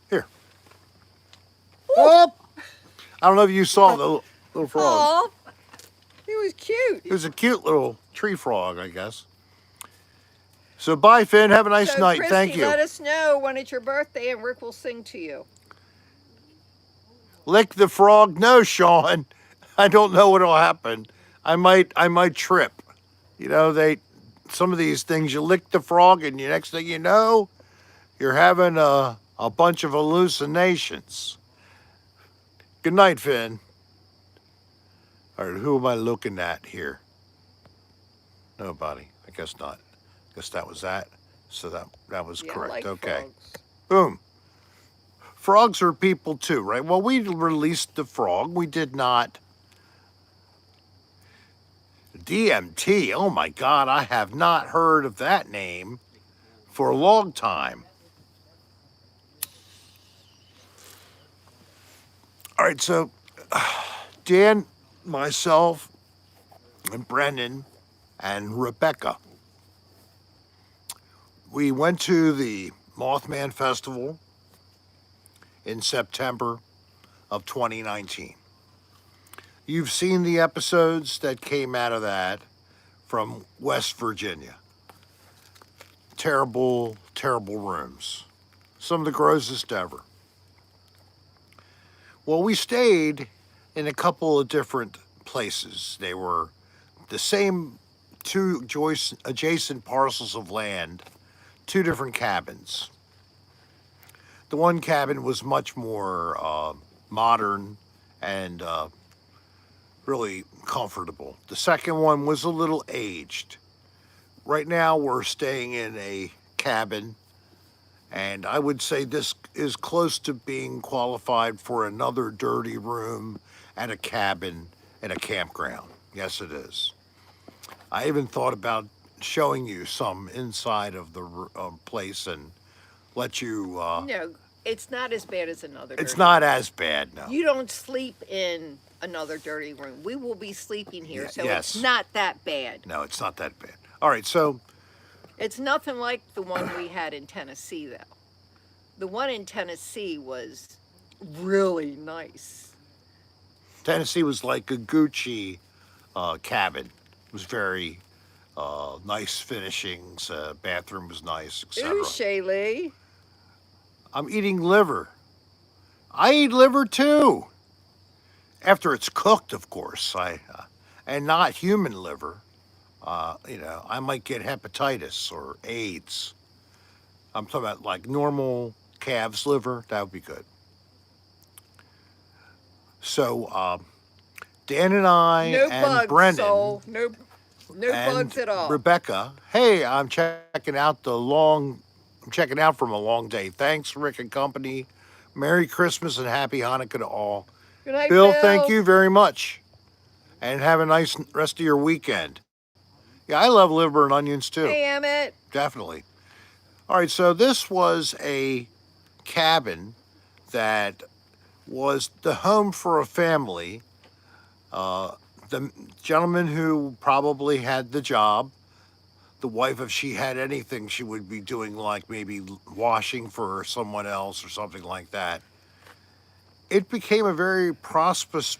Here. Oh! I don't know if you saw the little frog. Aw, he was cute. It was a cute little tree frog, I guess. So bye, Finn. Have a nice So, night. Christy, Thank you. let us know when it's your birthday and Rick will sing to you. Lick the frog? No, Sean. I don't know what'll happen. I might trip. You know, some of these things, you lick the frog and the next thing you know, you're having a bunch of hallucinations. Good night, Finn. All right, who am I looking at here? Nobody. I guess not. Guess that was that. So that was Yeah, I correct. like Okay. frogs. Boom. Frogs are people too, right? Well, we released the frog. We did not. DMT. Oh my God, I have not heard of that name for a long time. All right, so Dan, myself, and Brendan, and Rebecca, we went to the Mothman Festival in September of 2019. You've seen the episodes that came out of that from West Virginia. Terrible, terrible rooms. Some of the grossest ever. Well, we stayed in a couple of different places. They were the same two adjacent parcels of land, two different cabins. The one cabin was much more modern and really comfortable. The second one was a little aged. Right now we're staying in a cabin, and I would say this is close to being qualified for another dirty room at a cabin at a campground. Yes, it is. I even thought about showing you some inside of the place and let you... No, it's not as bad as another dirty it's not as bad, no. You don't sleep in another dirty room. We will be sleeping here, Yeah, so yes. it's not that bad. No, it's not that bad. All right, so... It's nothing like the one we had in Tennessee, though. The one in Tennessee was really nice. Tennessee was like a Gucci cabin. It was very nice finishings. Bathroom was nice, etc. Ooh, Shaylee. I'm eating liver. I eat liver too. After it's cooked, of course. And not human liver. I might get hepatitis or AIDS. I'm talking about like normal calf's liver. That would be good. So, Dan and I No and bugs, Brendan soul. No and bugs at all. Rebecca. Hey, I'm checking out from a long day. Thanks, Rick and company. Merry Christmas and Happy Hanukkah to all. Good night, Bill, thank you very much. And have a nice rest of your weekend. Yeah, I love liver and onions too. Hey, Emmett. Definitely. All right, so this was a cabin that was the home for a family. The gentleman who probably had the job, the wife, if she had anything, she would be doing like maybe washing for someone else or something like that. It became a very prosperous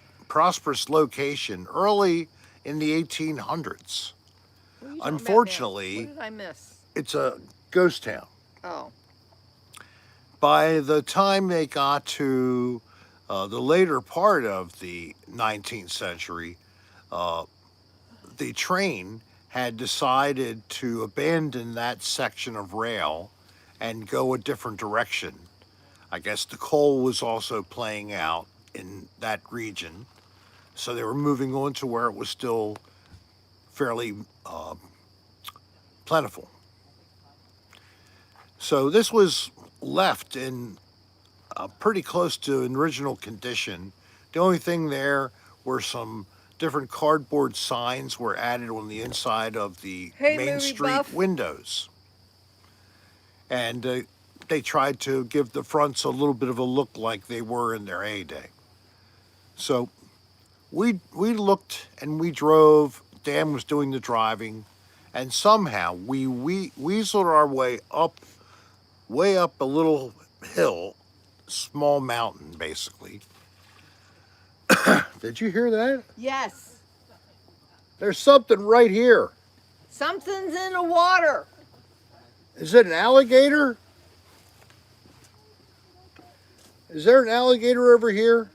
location early in the 1800s. What are you talking about now? Unfortunately, What did I miss? it's a ghost town. Oh. By the time they got to the later part of the 19th century, the train had decided to abandon that section of rail and go a different direction. I guess the coal was also playing out in that region, so they were moving on to where it was still fairly plentiful. So this was left in pretty close to an original condition. The only thing there were some different cardboard signs were added on the inside of the Hey, Main movie Street buff. windows. And they tried to give the fronts a little bit of a look like they were in their heyday. So we looked and we drove. Dan was doing the driving, and somehow we weaseled our way up a little hill, small mountain basically. Did you hear that? Yes. There's something right here. Something's in the water. Is it an alligator? Is there an alligator over here?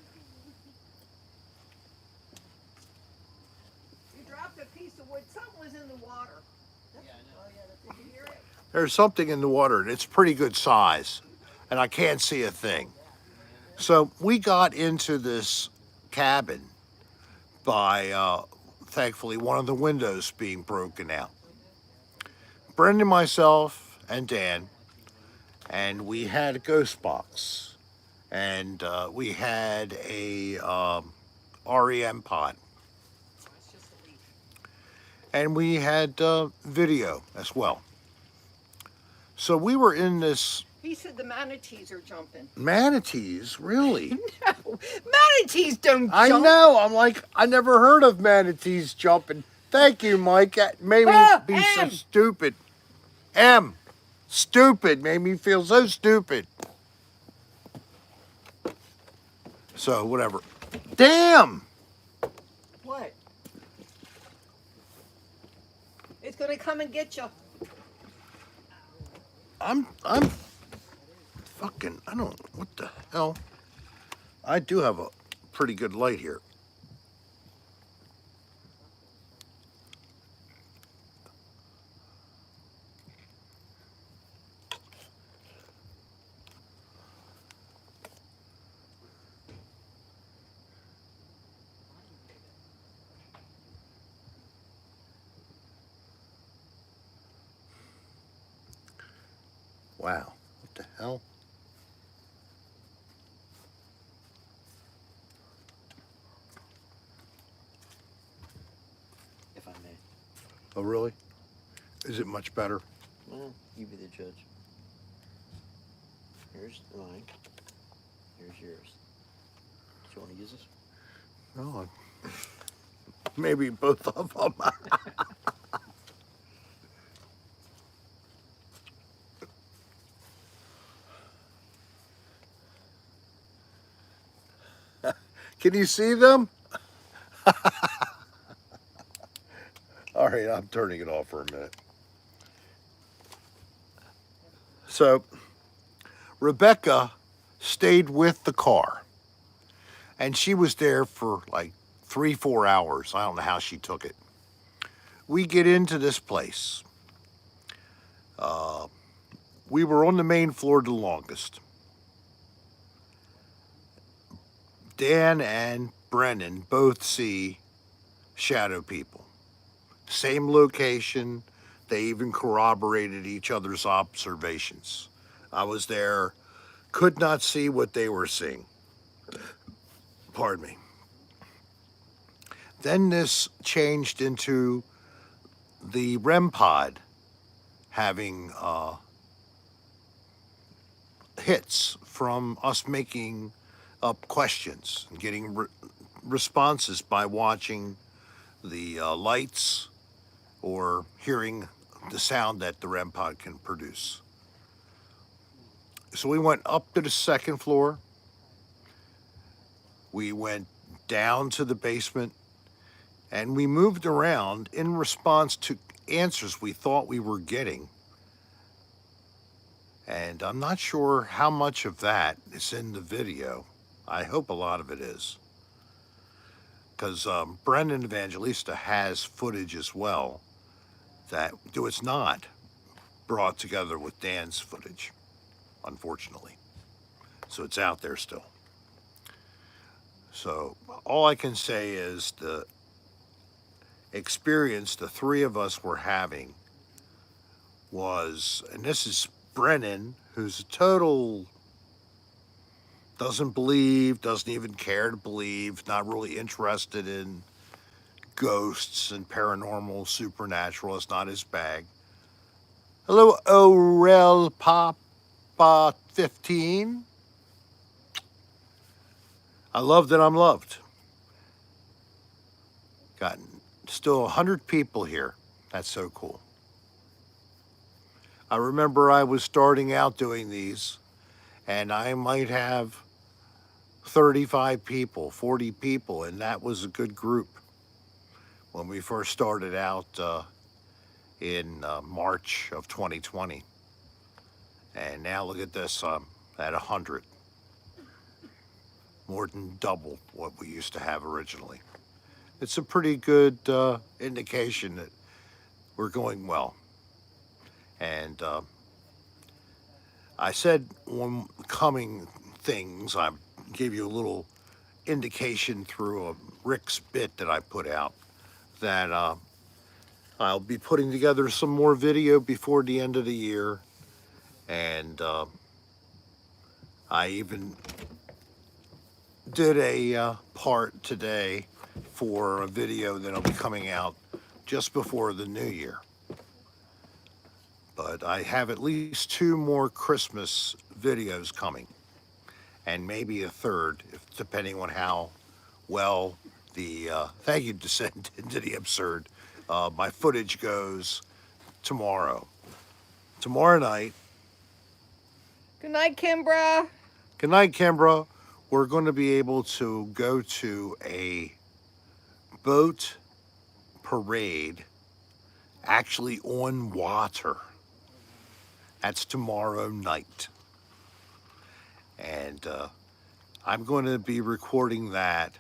You dropped a piece of wood. Something was in the water. Yeah, I know. Did you hear it? There's something in the water, and it's pretty good size, and I can't see a thing. So we got into this cabin by, thankfully, one of the windows being broken out. Brendan, myself, and Dan, and we had a ghost box, and we had a REM pod, and we had video as well. So we were in this... He said the manatees are jumping. Manatees? Really? No, manatees don't jump. I know. I'm like, I never heard of manatees jumping. Thank you, Mike. That made me be so M. stupid. M. Stupid. Made me feel so stupid. So, whatever. Damn! What? It's gonna come and get you. I'm fucking, I don't, what the hell? I do have a pretty good light here. Wow, what the hell? If I may. Oh, really? Is it much better? Well, you be the judge. Here's mine. Here's yours. Do you want to use this? No, maybe both of them. Can you see them? All right, I'm turning it off for a minute. So, Rebecca stayed with the car, and she was there for like 3-4 hours. I don't know how she took it. We get into this place. We were on the main floor the longest. Dan and Brennan both see shadow people. Same location. They even corroborated each other's observations. I was there, could not see what they were seeing. Pardon me. Then this changed into the REM pod having hits from us making up questions and getting responses by watching the lights or hearing the sound that the REM pod can produce. So we went up to the second floor. We went down to the basement, and we moved around in response to answers we thought we were getting. And I'm not sure how much of that is in the video. I hope a lot of it is. Because Brendan Evangelista has footage as well that was not brought together with Dan's footage, unfortunately. So it's out there still. So all I can say is the experience the three of us were having was, and this is Brennan, who's a total, doesn't believe, doesn't even care to believe, not really interested in ghosts and paranormal, supernatural. It's not his bag. Hello, Orel Papa 15. I love that I'm loved. Got still 100 people here. That's so cool. I remember I was starting out doing these, and I might have 35 people, 40 people, and that was a good group when we first started out in March of 2020. And now look at this, at 100. More than double what we used to have originally. It's a pretty good indication that we're going well. And I said on coming things, I gave you a little indication through a Rick's bit that I put out that I'll be putting together some more video before the end of the year. And I even did a part today for a video that'll be coming out just before the new year. But I have at least 2 more Christmas videos coming, and maybe a third, depending on how well the, thank you, Descent into the Absurd, my footage goes tomorrow. Tomorrow night, Good night, Kimbra. Good night, Kimbra. We're going to be able to go to a boat parade actually on water. That's tomorrow night. And I'm going to be recording that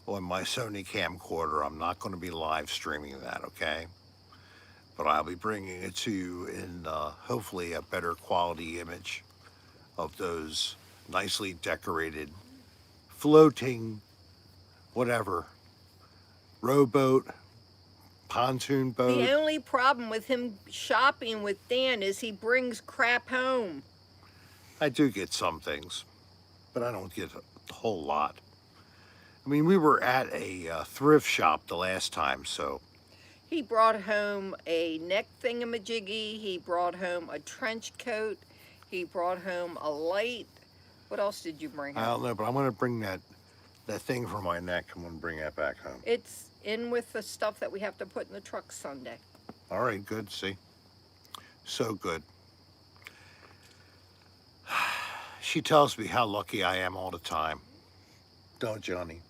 on my Sony camcorder. I'm not going to be live streaming that, okay? But I'll be bringing it to you in hopefully a better quality image of those nicely decorated, floating, whatever, rowboat, pontoon boat. The only problem with him shopping with Dan is he brings crap home. I do get some things, but I don't get a whole lot. I mean, we were at a thrift shop the last time, so. He brought home a neck thingamajiggy. He brought home a trench coat. He brought home a light. What else did you bring home? I don't know, but I'm going to bring that thing for my neck. I'm going to bring that back home. It's in with the stuff that we have to put in the truck Sunday. All right, good. See? So good. She tells me how lucky I am all the time. Don't, Johnny?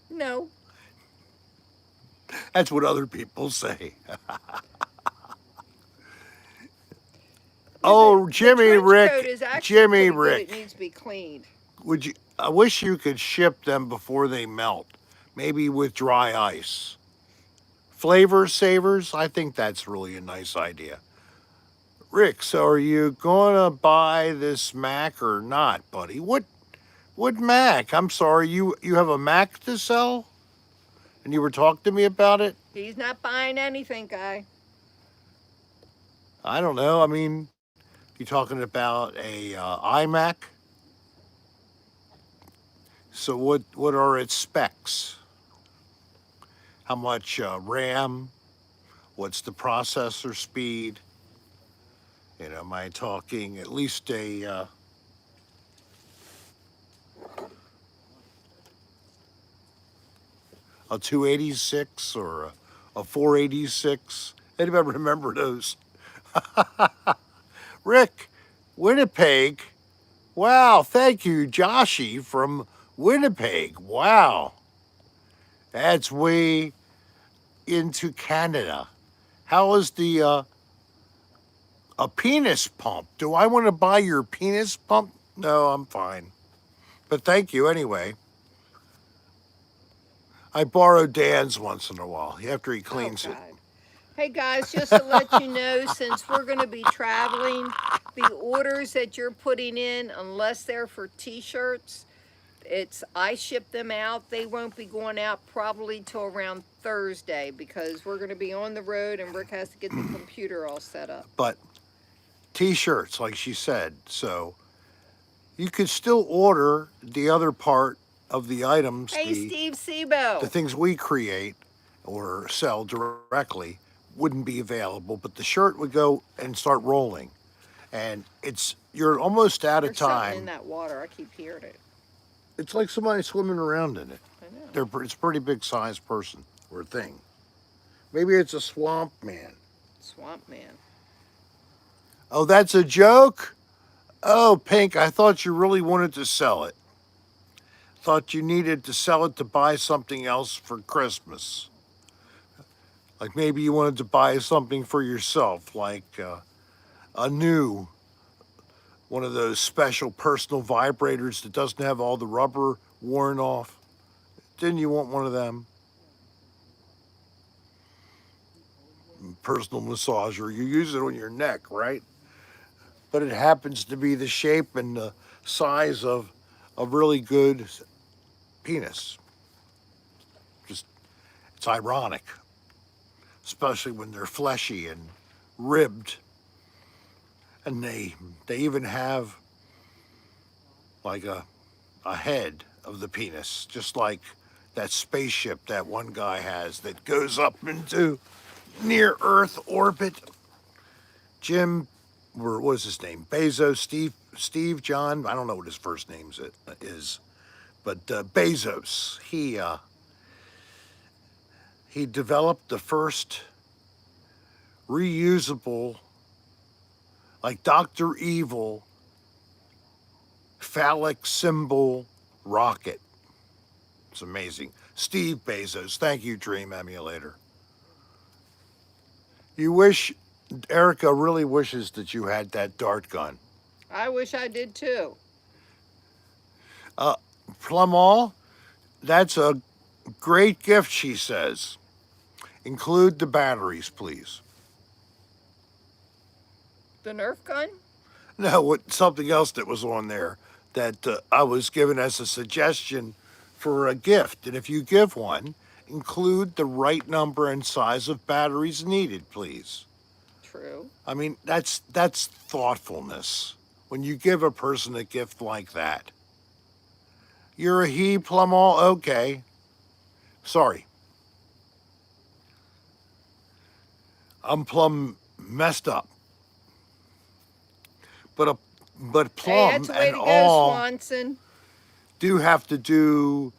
No. That's what other people say. Oh, Jimmy, the trench Rick, coat is actually Jimmy, pretty good. Rick. It needs to be cleaned. Would you? I wish you could ship them before they melt. Maybe with dry ice. Flavor savers. I think that's really a nice idea. Rick, so are you gonna buy this Mac or not, buddy? What Mac? I'm sorry, you have a Mac to sell? And you were talking to me about it? He's not buying anything, guy. I don't know. I mean, you talking about a iMac? So what are its specs? How much RAM? What's the processor speed? You know, am I talking at least a 286 or a 486? Anybody remember those? Rick, Winnipeg. Wow, thank you, Joshy from Winnipeg. Wow. That's way into Canada. How is the a penis pump? Do I want to buy your penis pump? No, I'm fine. But thank you anyway. I borrow Dan's once in a while after he cleans it. Hey guys, just to let you know, since we're going to be traveling, the orders that you're putting in, unless they're for t-shirts, I ship them out. They won't be going out probably till around Thursday because we're going to be on the road and Rick has to get the computer all set up. But t-shirts, like she said, so you could still order the other part of the items. Hey, Steve Sebo. The things we create or sell directly wouldn't be available, but the shirt would go and start rolling. And you're almost out of time. Something in that water. I keep hearing it. It's like somebody swimming around in it. I know. It's a pretty big sized person or thing. Maybe it's a swamp man. Swamp man. Oh, that's a joke? Oh, Pink, I thought you really wanted to sell it. Thought you needed to sell it to buy something else for Christmas. Like maybe you wanted to buy something for yourself, like a new one of those special personal vibrators that doesn't have all the rubber worn off. Didn't you want one of them? Personal massager. You use it on your neck, right? But it happens to be the shape and the size of a really good penis. Just, it's ironic, especially when they're fleshy and ribbed. And they even have like a head of the penis, just like that spaceship that one guy has that goes up into near Earth orbit. Jim, or what was his name? Bezos, Steve John. I don't know what his first name is, but Bezos. He developed the first reusable, like Dr. Evil phallic symbol rocket. It's amazing. Steve Bezos, thank you, Dream Emulator. Erica really wishes that you had that dart gun. I wish I did too. Plumall, that's a great gift, she says. Include the batteries, please. The Nerf gun? No, something else that was on there that I was given as a suggestion for a gift. And if you give one, include the right number and size of batteries needed, please. True. I mean, that's thoughtfulness. When you give a person a gift like that. You're a he, Plumall? Okay. Sorry. I'm plumb messed up. But Hey, Plum that's the way and to go, all Swanson. do have to do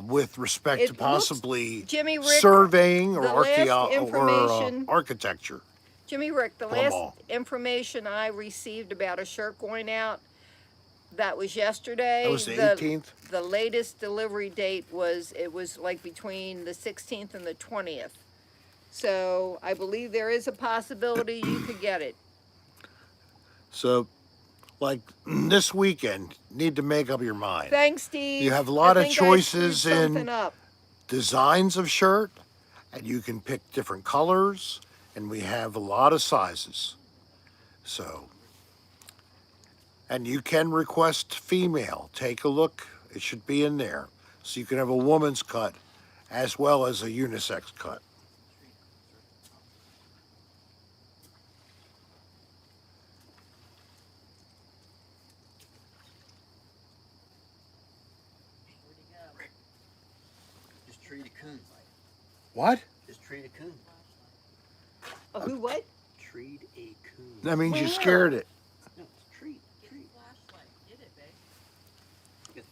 with respect It to looks- possibly Jimmy Rick, surveying or the last or architecture. Jimmy Rick, the Plum last all. information I received about a shirt going out, that was yesterday. That was the 18th? The latest delivery date was like between the 16th and the 20th. So I believe there is a possibility you could get it. So, like this weekend, need to make up your mind. Thanks, Steve. You have a lot I of think choices I screwed something in up. designs of shirt, and you can pick different colors, and we have a lot of sizes. So, and you can request female. Take a look. It should be in there. So you can have a woman's cut as well as a unisex cut. Just treat a coon. What? Just treat a coon. Oh, who what? Treat a coon. That means you Where? scared it. No, it's treat. Treat. Get it, babe. Get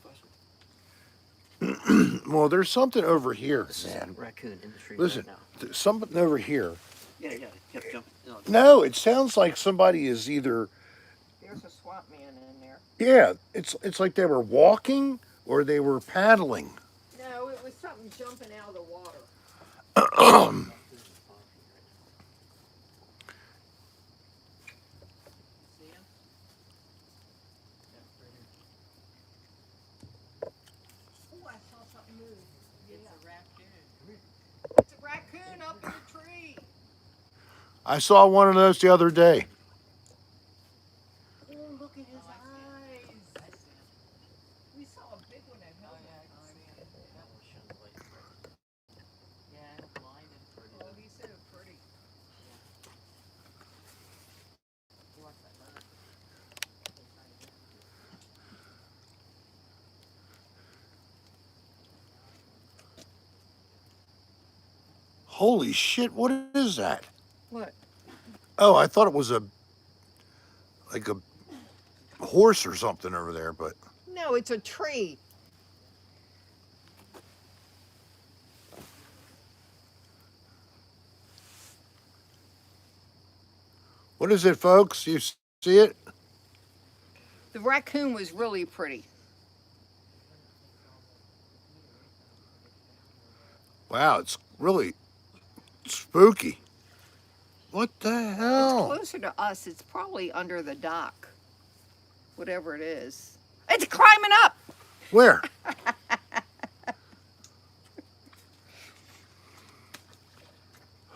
the flashlight. Well, there's something over here, This is a man. raccoon in the tree Listen, right now. there's something over here. Yeah, kept jumping. No, it sounds like somebody is either, There's a swamp man in there. yeah, it's like they were walking or they were paddling. No, it was something jumping out of the water. See him? Oh, I saw something move. It's a raccoon. It's a raccoon up in the tree. I saw one of those the other day. Oh, look at his eyes. I see him. We saw a big one at Oh, home. yeah, I can see him. That one shone the light bright. Yeah, and blinded pretty. Oh, he's so pretty. He wants that leather. Holy shit, what is that? What? Oh, I thought it was like a horse or something over there, but No, it's a tree. what is it, folks? You see it? The raccoon was really pretty. Wow, it's really spooky. What the It's hell? closer to us. It's probably under the dock. Whatever it is. It's climbing up. Where?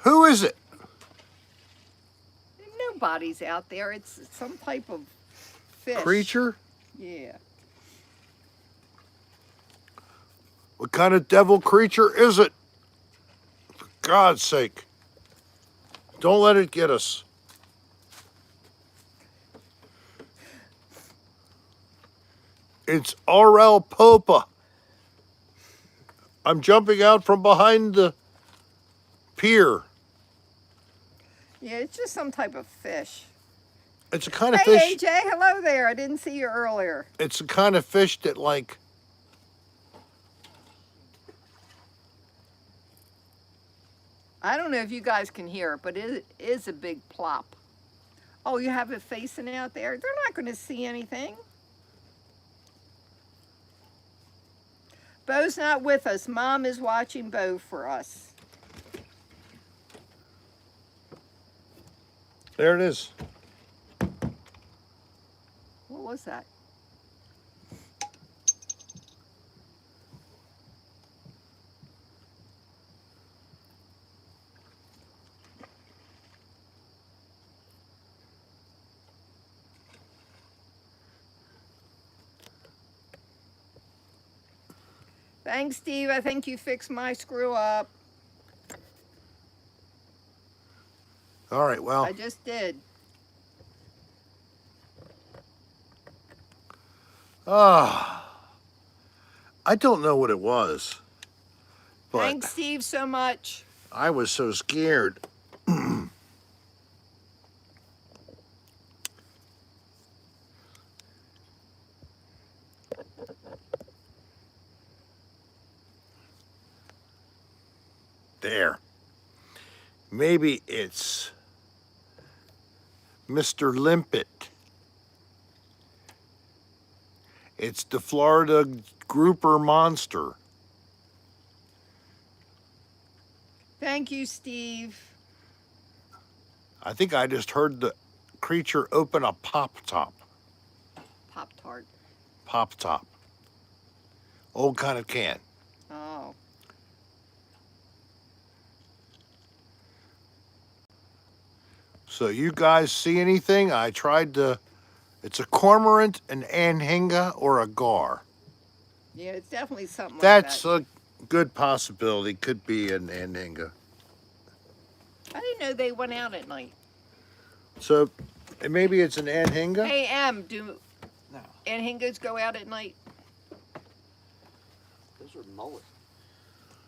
Who is it? Nobody's out there. It's some type of fish. Creature? Yeah. What kind of devil creature is it? For God's sake. Don't let it get us. It's R.L. Popa. I'm jumping out from behind the pier. Yeah, it's just some type of fish. It's a kind of Hey, fish. AJ, hello there. I didn't see you earlier. It's a kind of fish that, like, I don't know if you guys can hear it, but it is a big plop. Oh, you have it facing out there? They're not going to see anything. Bo's not with us. Mom is watching Bo for us. There it is. What was that? Thanks, Steve. I think you fixed my screw up. All right, well, I just did. I don't know what it was, but Thanks, Steve, so much. I was so scared. There. Maybe it's Mr. Limpet. It's the Florida grouper monster. Thank you, Steve. I think I just heard the creature open a pop top. Pop-Tart. Pop top. Old kind of can. Oh. So you guys see anything? I tried to. It's a cormorant, an anhinga, or a gar. Yeah, it's definitely something like That's that. a good possibility. Could be an anhinga. I didn't know they went out at night. So maybe it's an anhinga. Hey, M, do No, anhingas go out at night? those are mullets.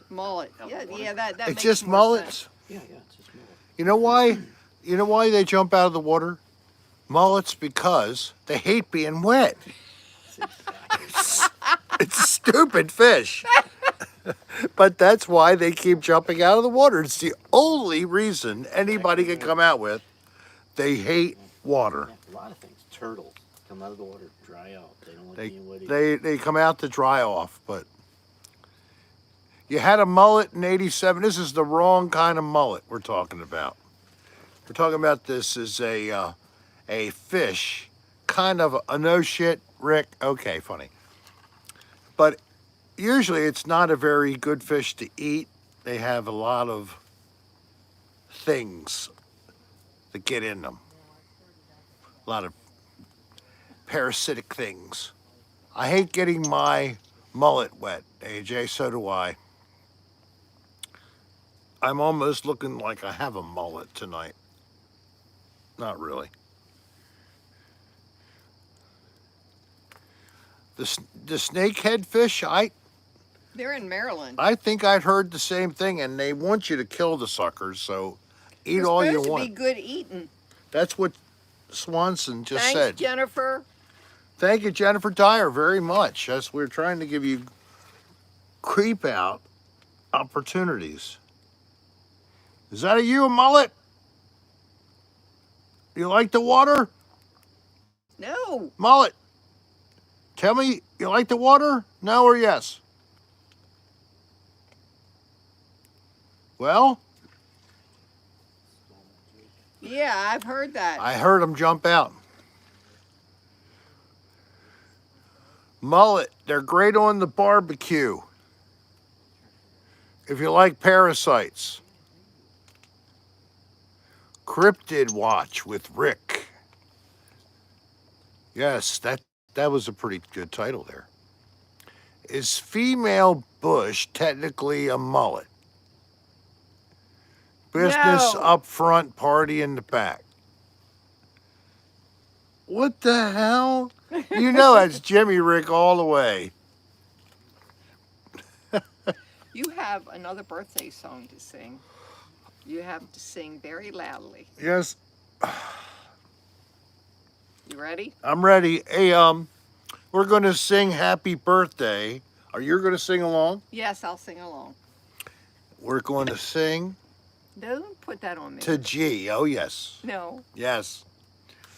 Mullet. Out in Yeah, the water. yeah, that It's makes just more mullets. sense. Yeah, it's just mullet. You know why? You know why they jump out of the water? Mullets, because they hate being wet. It's a stupid fish. But that's why they keep jumping out of the water. It's the only reason anybody can come out with. They hate water. Yeah, a lot of things. Turtles come out of the water, dry out. They don't like They being wet either. they come out to dry off, but you had a mullet in '87. This is the wrong kind of mullet we're talking about. We're talking about this as a fish, kind of a no shit, Rick. Okay, funny. But usually it's not a very good fish to eat. They have a lot of things that get in them. A lot of parasitic things. I hate getting my mullet wet, AJ, so do I. I'm almost looking like I have a mullet tonight. Not really. The snakehead fish, They're in Maryland. I think I'd heard the same thing, and they want you to kill the suckers, so eat They're all you supposed to want. be good eating. That's what Swanson just Thanks, said. Jennifer. Thank you, Jennifer Dyer, very much. As we're trying to give you creep out opportunities. Is that a mullet? You like the water? No. Mullet. Tell me, you like the water? No or yes? Well, Yeah, I've heard that. I heard them jump out. Mullet, they're great on the barbecue. If you like parasites. Cryptid Watch with Rick. Yes, that was a pretty good title there. Is female bush technically a mullet? Business No. up front, party in the back. What the hell? You know that's Jimmy Rick all the way. You have another birthday song to sing. You have to sing very loudly. Yes, You ready? I'm ready. Hey, we're gonna sing Happy Birthday. Are you gonna sing along? Yes, I'll sing along. We're going to sing Don't put that on me. to G. Oh, yes. No. Yes.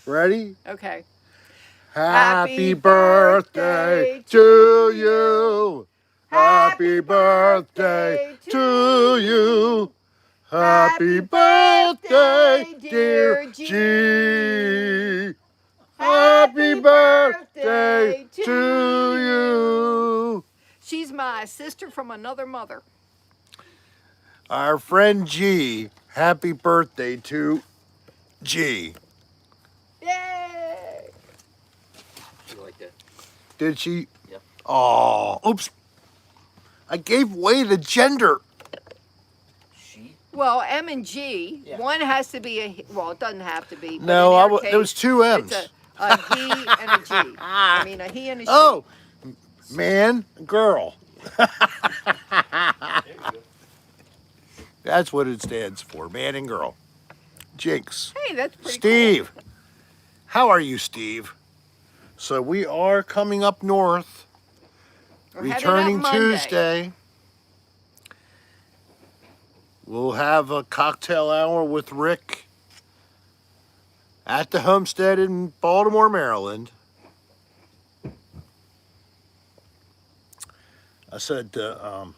Ready? Okay. Happy birthday to you. Happy birthday to you. Happy birthday, dear G. Happy birthday to you. She's my sister from another mother. Our friend G, happy birthday to G. Yay! You like that? Did she? Yep. Oh, oops. I gave away the gender. She? Well, M and G, Yeah. one has to be a, well, it doesn't have to be. But No, in our there was case, two M's. It's a he and a G. I mean, a he and a she. Oh, man, girl. That's what it stands for, man and girl. Jinx. Hey, that's pretty Steve. How are you, Steve? So we are coming up north, cool. We're headed returning up Monday. Tuesday. We'll have a cocktail hour with Rick at the homestead in Baltimore, Maryland. I said to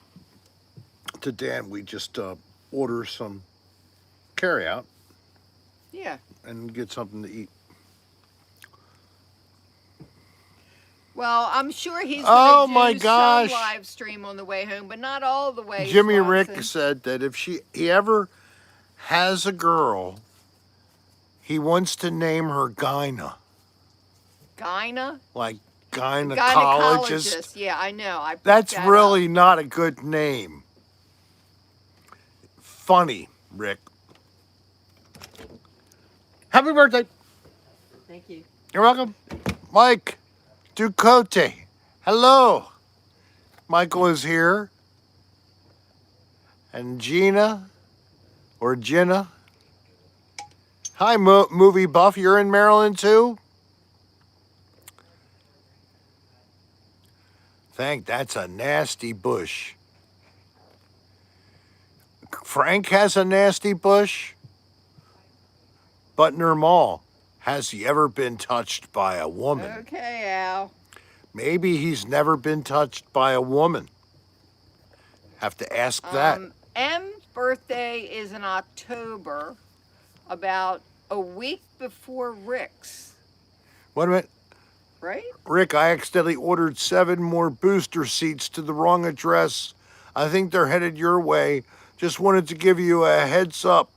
Dan, we just order some carryout Yeah. and get something to eat. Well, I'm sure he's Oh, going to my do gosh. some live stream on the way home, but not all the way. Jimmy Swanson. Rick said that if he ever has a girl, he wants to name her Gyna, Gyna? like gynecologist. Gynecologist. Yeah, I know. I picked That's that really up. not a good name. Funny, Rick. Happy birthday. Thank you. You're welcome. Mike Ducote. Hello. Michael is here. And Gina, or Jenna. Hi, movie buff. You're in Maryland too? That's a nasty bush. Frank has a nasty bush. Butner Mall. Has he ever been touched by a woman? Okay, Al. Maybe he's never been touched by a woman. Have to ask that. M's birthday is in October, about a week before Rick's, Wait a minute. right? Rick, I accidentally ordered 7 more booster seats to the wrong address. I think they're headed your way. Just wanted to give you a heads up.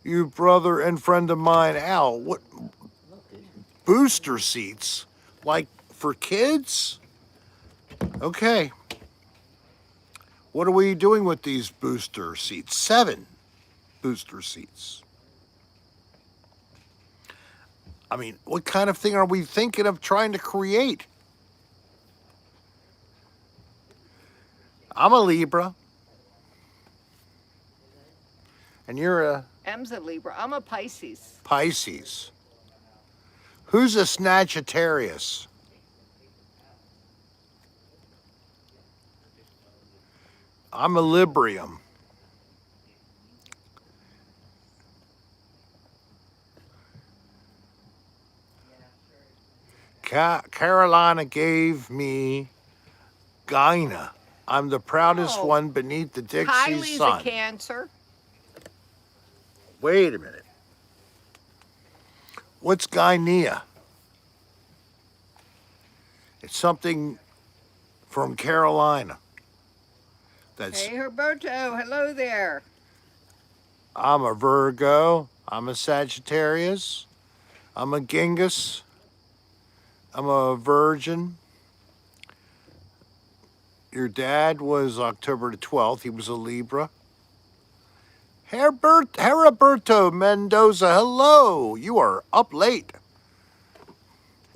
You brother and friend of mine, Al. What booster seats? Like for kids? Okay. What are we doing with these booster seats? 7 booster seats. I mean, what kind of thing are we thinking of trying to create? I'm a Libra. And you're a M's a Libra. I'm a Pisces. Pisces. Who's a Sagittarius? I'm a Librium. Carolina gave me Gyna. I'm the proudest Oh. one beneath the Dixie Kylie's sun. a Cancer. Wait a minute. What's Guinea? It's something from Carolina. That's Hey, Herberto. Hello there. I'm a Virgo. I'm a Sagittarius. I'm a Genghis. I'm a Virgin. Your dad was October the 12th. He was a Libra. Heriberto Mendoza, hello. You are up late.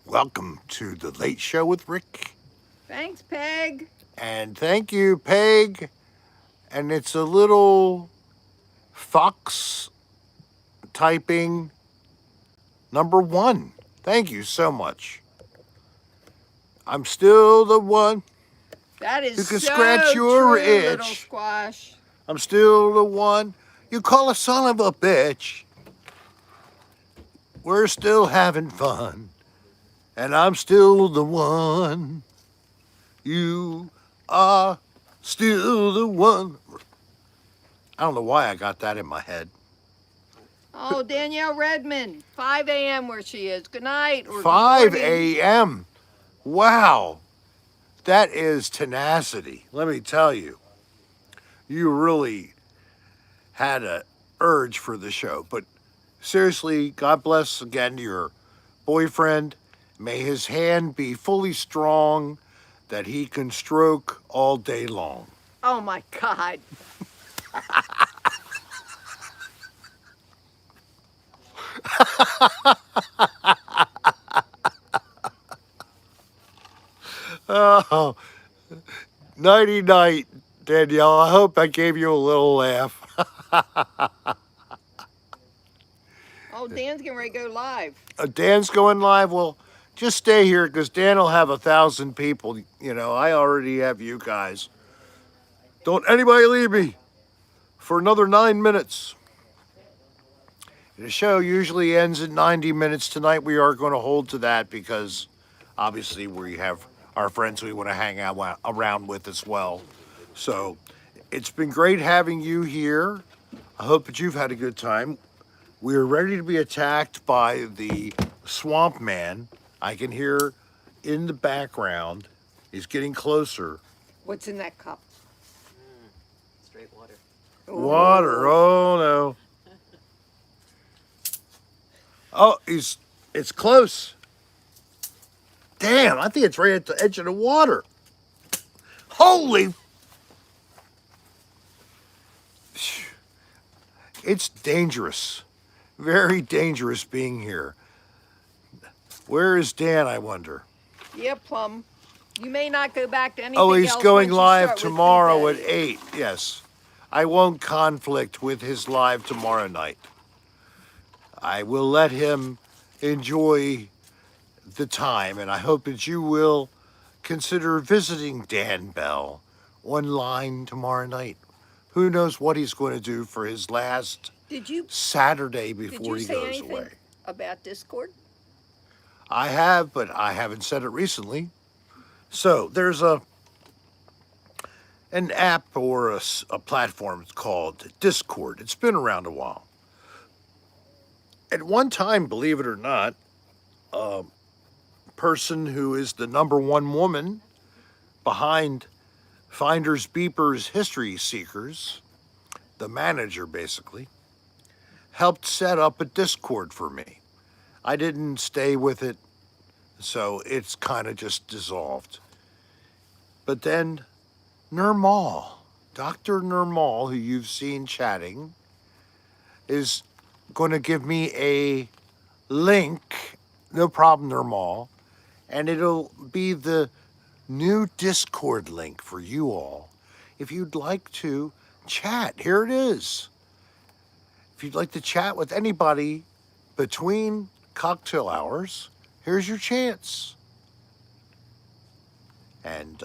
Welcome to the Late Show with Rick. Thanks, Peg. And thank you, Peg. And it's a little fox typing number 1. Thank you so much. I'm still the one. That is You can so scratch your true, little itch. squash. I'm still the one you call a son of a bitch. We're still having fun. And I'm still the one you are Still the one. I don't know why I got that in my head. Oh, Danielle Redmond, 5 a.m. where she is. Good night or good 5 morning. a.m. Wow. That is tenacity. Let me tell you. You really had a urge for the show. But seriously, God bless again your boyfriend. May his hand be fully strong that he can stroke all day long. Oh my God. Oh, nighty night, Danielle. I hope I gave you a little laugh. Oh, Dan's getting ready to go live. Dan's going live. Well, just stay here because Dan will have 1,000 people. You know, I already have you guys. Don't anybody leave me for another 9 minutes. The show usually ends at 90 minutes. Tonight we are going to hold to that because obviously we have our friends we want to hang out around with as well. So it's been great having you here. I hope that you've had a good time. We're ready to be attacked by the swamp man. I can hear in the background. He's getting closer. What's in that cup? Straight water. Water. Oh no. Oh, it's close. Damn, I think it's right at the edge of the water. Holy. It's dangerous. Very dangerous being here. Where is Dan, I wonder? Yeah, Plum. You may not go back to anything Oh, he's else going once you live start with tomorrow at Big 8. Yes. I won't conflict with his live tomorrow night. I will let him enjoy the time, and I hope that you will consider visiting Dan Bell online tomorrow night. Who knows what he's going to do for his last Did you Saturday did before you he say goes anything away. about Discord? I have, but I haven't said it recently. So there's an app or a platform called Discord. It's been around a while. At one time, believe it or not, a person who is the number one woman behind Finders Beepers History Seekers, the manager basically, helped set up a Discord for me. I didn't stay with it, so it's kind of just dissolved. But then Nirmal, Dr. Nirmal, who you've seen chatting, is going to give me a link, no problem, Nirmal, and it'll be the new Discord link for you all. If you'd like to chat, here it is. If you'd like to chat with anybody between cocktail hours, here's your chance. And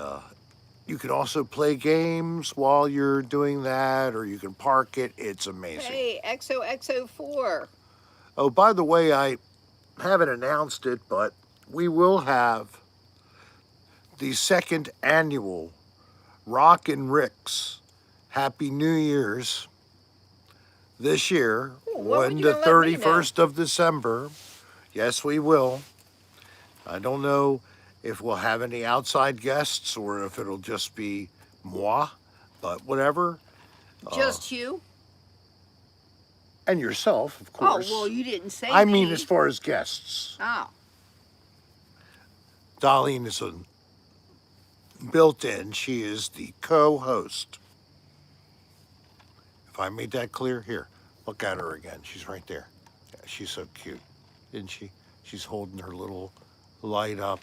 you can also play games while you're doing that, or you can park it. It's amazing. Hey, XOXO4. Oh, by the way, I haven't announced it, but we will have the second annual Rock and Rick's Happy New Year's this year, Ooh, when on you the gonna let me know? 31st of December. Yes, we will. I don't know if we'll have any outside guests or if it'll just be moi, but whatever. Just you? And yourself, of Oh, course. well, you didn't say I mean, me. as far as guests. Oh. Darlene is a built in. She is the co-host. If I made that clear, here, look at her again. She's right there. Yeah, she's so cute, isn't she? She's holding her little light up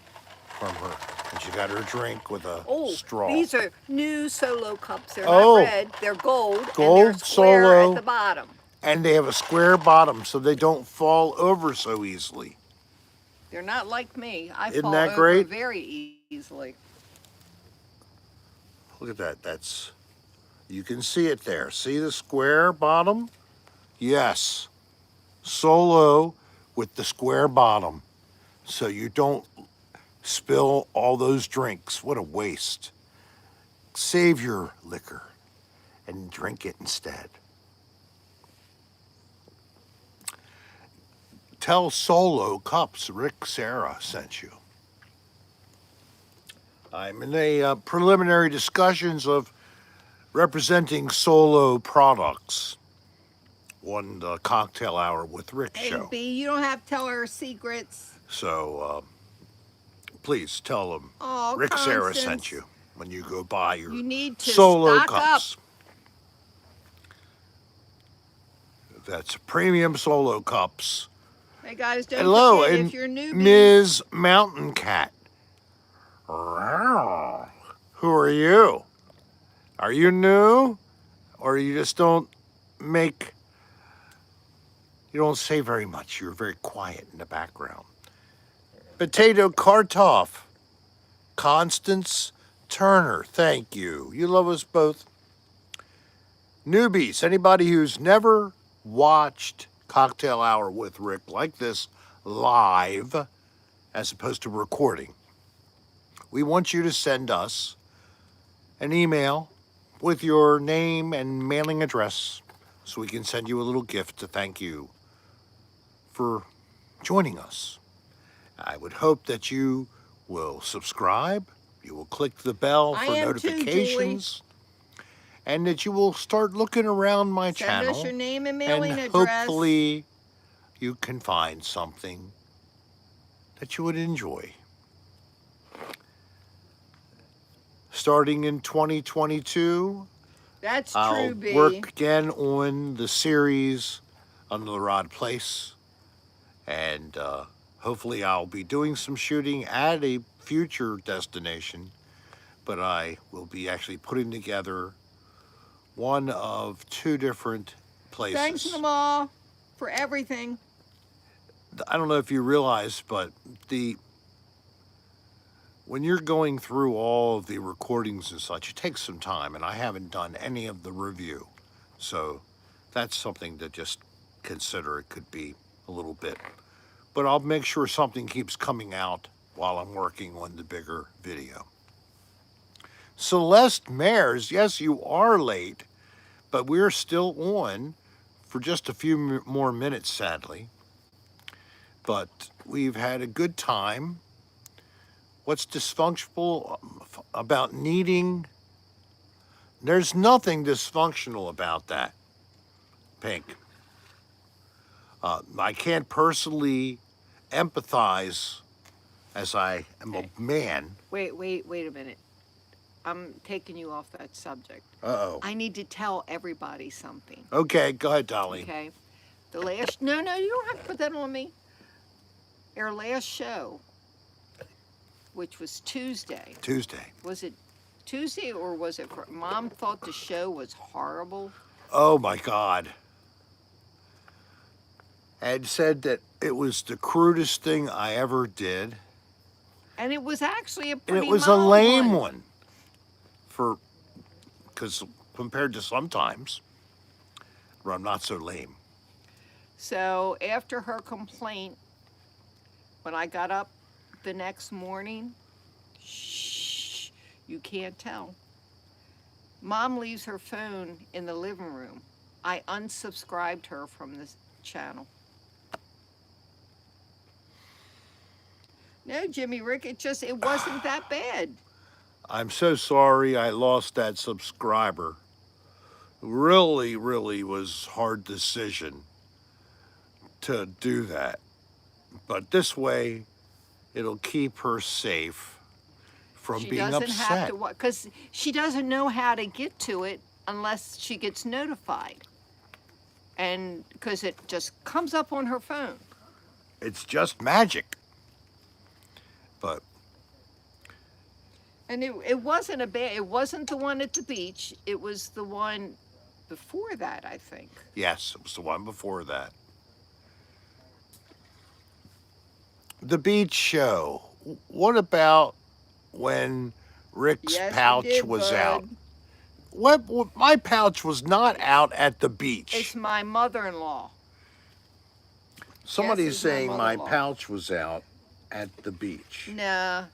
from her, and she got her drink with a Oh, straw. these are new solo cups. They're Oh. not red. They're gold. And they're Gold square Solo. at the bottom. And they have a square bottom, so they don't fall over so easily. They're not like me. I Isn't fall that over great? very easily. Look at that. That's, you can see it there. See the square bottom? Yes. Solo with the square bottom, so you don't spill all those drinks. What a waste. save your liquor and drink it instead. Tell Solo Cups Rick Serra sent you. I'm in the preliminary discussions of representing Solo products on the Cocktail Hour with Rick Hey, show. B, you don't have to tell her secrets. So please tell them Oh, Rick Serra Constance. sent you when you go buy your You need to Solo stock Cups. That's premium Solo Cups. Hey, guys, don't Hello, forget, and if you're newbies, Ms. Mountain Cat. Who are you? Are you new? Or you just don't you don't say very much. You're very quiet in the background. Potato Kartoff. Constance Turner, thank you. You love us both. Newbies, anybody who's never watched Cocktail Hour with Rick like this live, as opposed to recording, we want you to send us an email with your name and mailing address so we can send you a little gift to thank you for joining us. I would hope that you will subscribe, you will click the bell I for am too, notifications, and that you will start looking around my send channel. us your name and And mailing address. hopefully you can find something that you would enjoy. Starting in 2022, That's I'll true, B. work again on the series Under the Rod Place. And hopefully I'll be doing some shooting at a future destination. But I will be actually putting together one of two different places. Thanks, Namal, for everything. I don't know if you realize, but when you're going through all of the recordings and such, it takes some time, and I haven't done any of the review. So that's something to just consider. It could be a little bit. But I'll make sure something keeps coming out while I'm working on the bigger video. Celeste Mares, yes, you are late, but we're still on for just a few more minutes, sadly. But we've had a good time. What's dysfunctional about needing? There's nothing dysfunctional about that, Pink. I can't personally empathize, as I am a man. Wait a minute. I'm taking you off that subject. Uh-oh. I need to tell everybody something. Okay, go ahead, Darlene. Okay. The last, no, you don't have to put that on me. Our last show, which was Tuesday. Was it Tuesday or was it, Mom thought the show was horrible? Oh my God. And said that it was the crudest thing I ever did. And it was actually a And pretty it was a mild lame one. because compared to sometimes where I'm not so lame. So after her complaint, when I got up the next morning, shh, you can't tell. Mom leaves her phone in the living room. I unsubscribed her from this channel. No, Jimmy Rick, it wasn't that bad. I'm so sorry I lost that subscriber. Really was hard decision to do that. But this way, it'll keep her safe from being upset. She doesn't have to, because she doesn't know how to get to it unless she gets notified. And because it just comes up on her phone. It's just magic. But. And it wasn't it wasn't the one at the beach. It was the one before that, I think. Yes, it was the one before that. The beach show. What about when Rick's pouch was out? What? My pouch was not out at the beach. It's my mother-in-law. Somebody's saying my mother-in-law. pouch was out at the beach. Nah.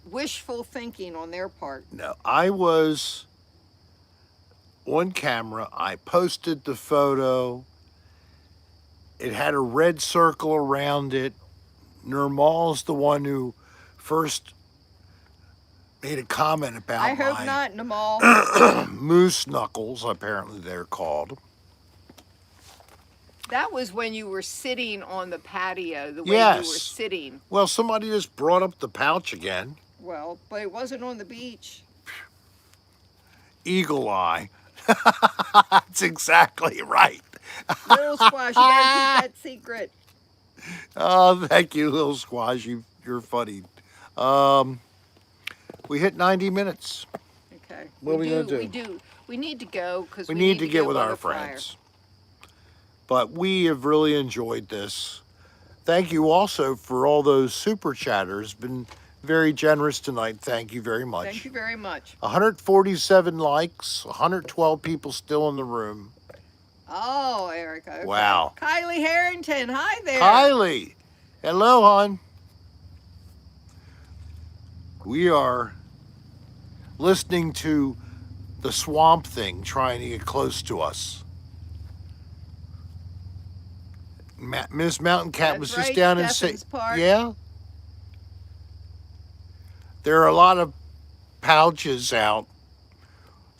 wishful thinking on their part. No, I was on camera. I posted the photo. It had a red circle around it. Nirmal's the one who first made a comment about I hope my not, Namal. moose knuckles, apparently they're called. That was when you were sitting on the patio, the way you Yes. were sitting. Well, somebody just brought up the pouch again. Well, but it wasn't on the beach. Eagle eye. That's exactly right. Little squash, you gotta keep that secret. Oh, thank you, little squash. You're funny. We hit 90 minutes. Okay. What are we gonna do? We need to go because We need to get with by our the fire. friends. But we have really enjoyed this. Thank you also for all those super chatters. Been very generous tonight. Thank you very much. Thank you very much. 147 likes, 112 people still in the room. Oh, Erica. Okay. Wow. Kylie Harrington, hi there. Kylie, hello, hon. We are listening to the swamp thing trying to get close to us. Miss Mountain Cat That's was right, just down Steffens Park. Yeah. There are a lot of pouches out.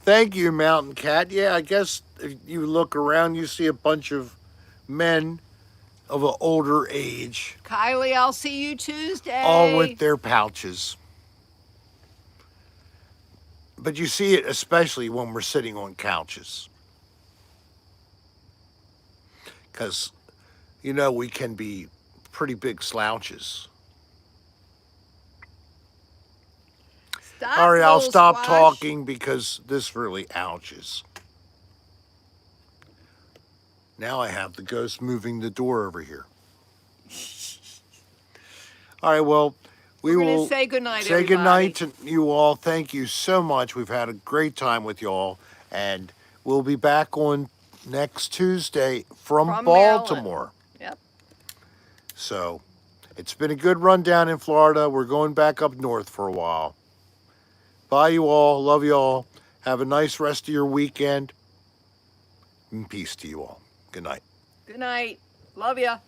Thank you, Mountain Cat. Yeah, I guess if you look around, you see a bunch of men of an older age, Kylie, I'll see you Tuesday. all with their pouches. But you see it especially when we're sitting on couches. Because, you know, we can be pretty big slouches. Stop, All right, I'll little stop squash. talking because this really ouches. Now I have the ghost moving the door over here. All right, well, we We're will gonna say goodnight, say goodnight to you all. Thank you so much. We've had a great time with you all, and we'll be back on next Tuesday from Baltimore. Maryland. Yep. So it's been a good run down in Florida. We're going back up north for a while. Bye, you all. Love you all. Have a nice rest of your weekend. And peace to you all. Good night. Good night. Love ya.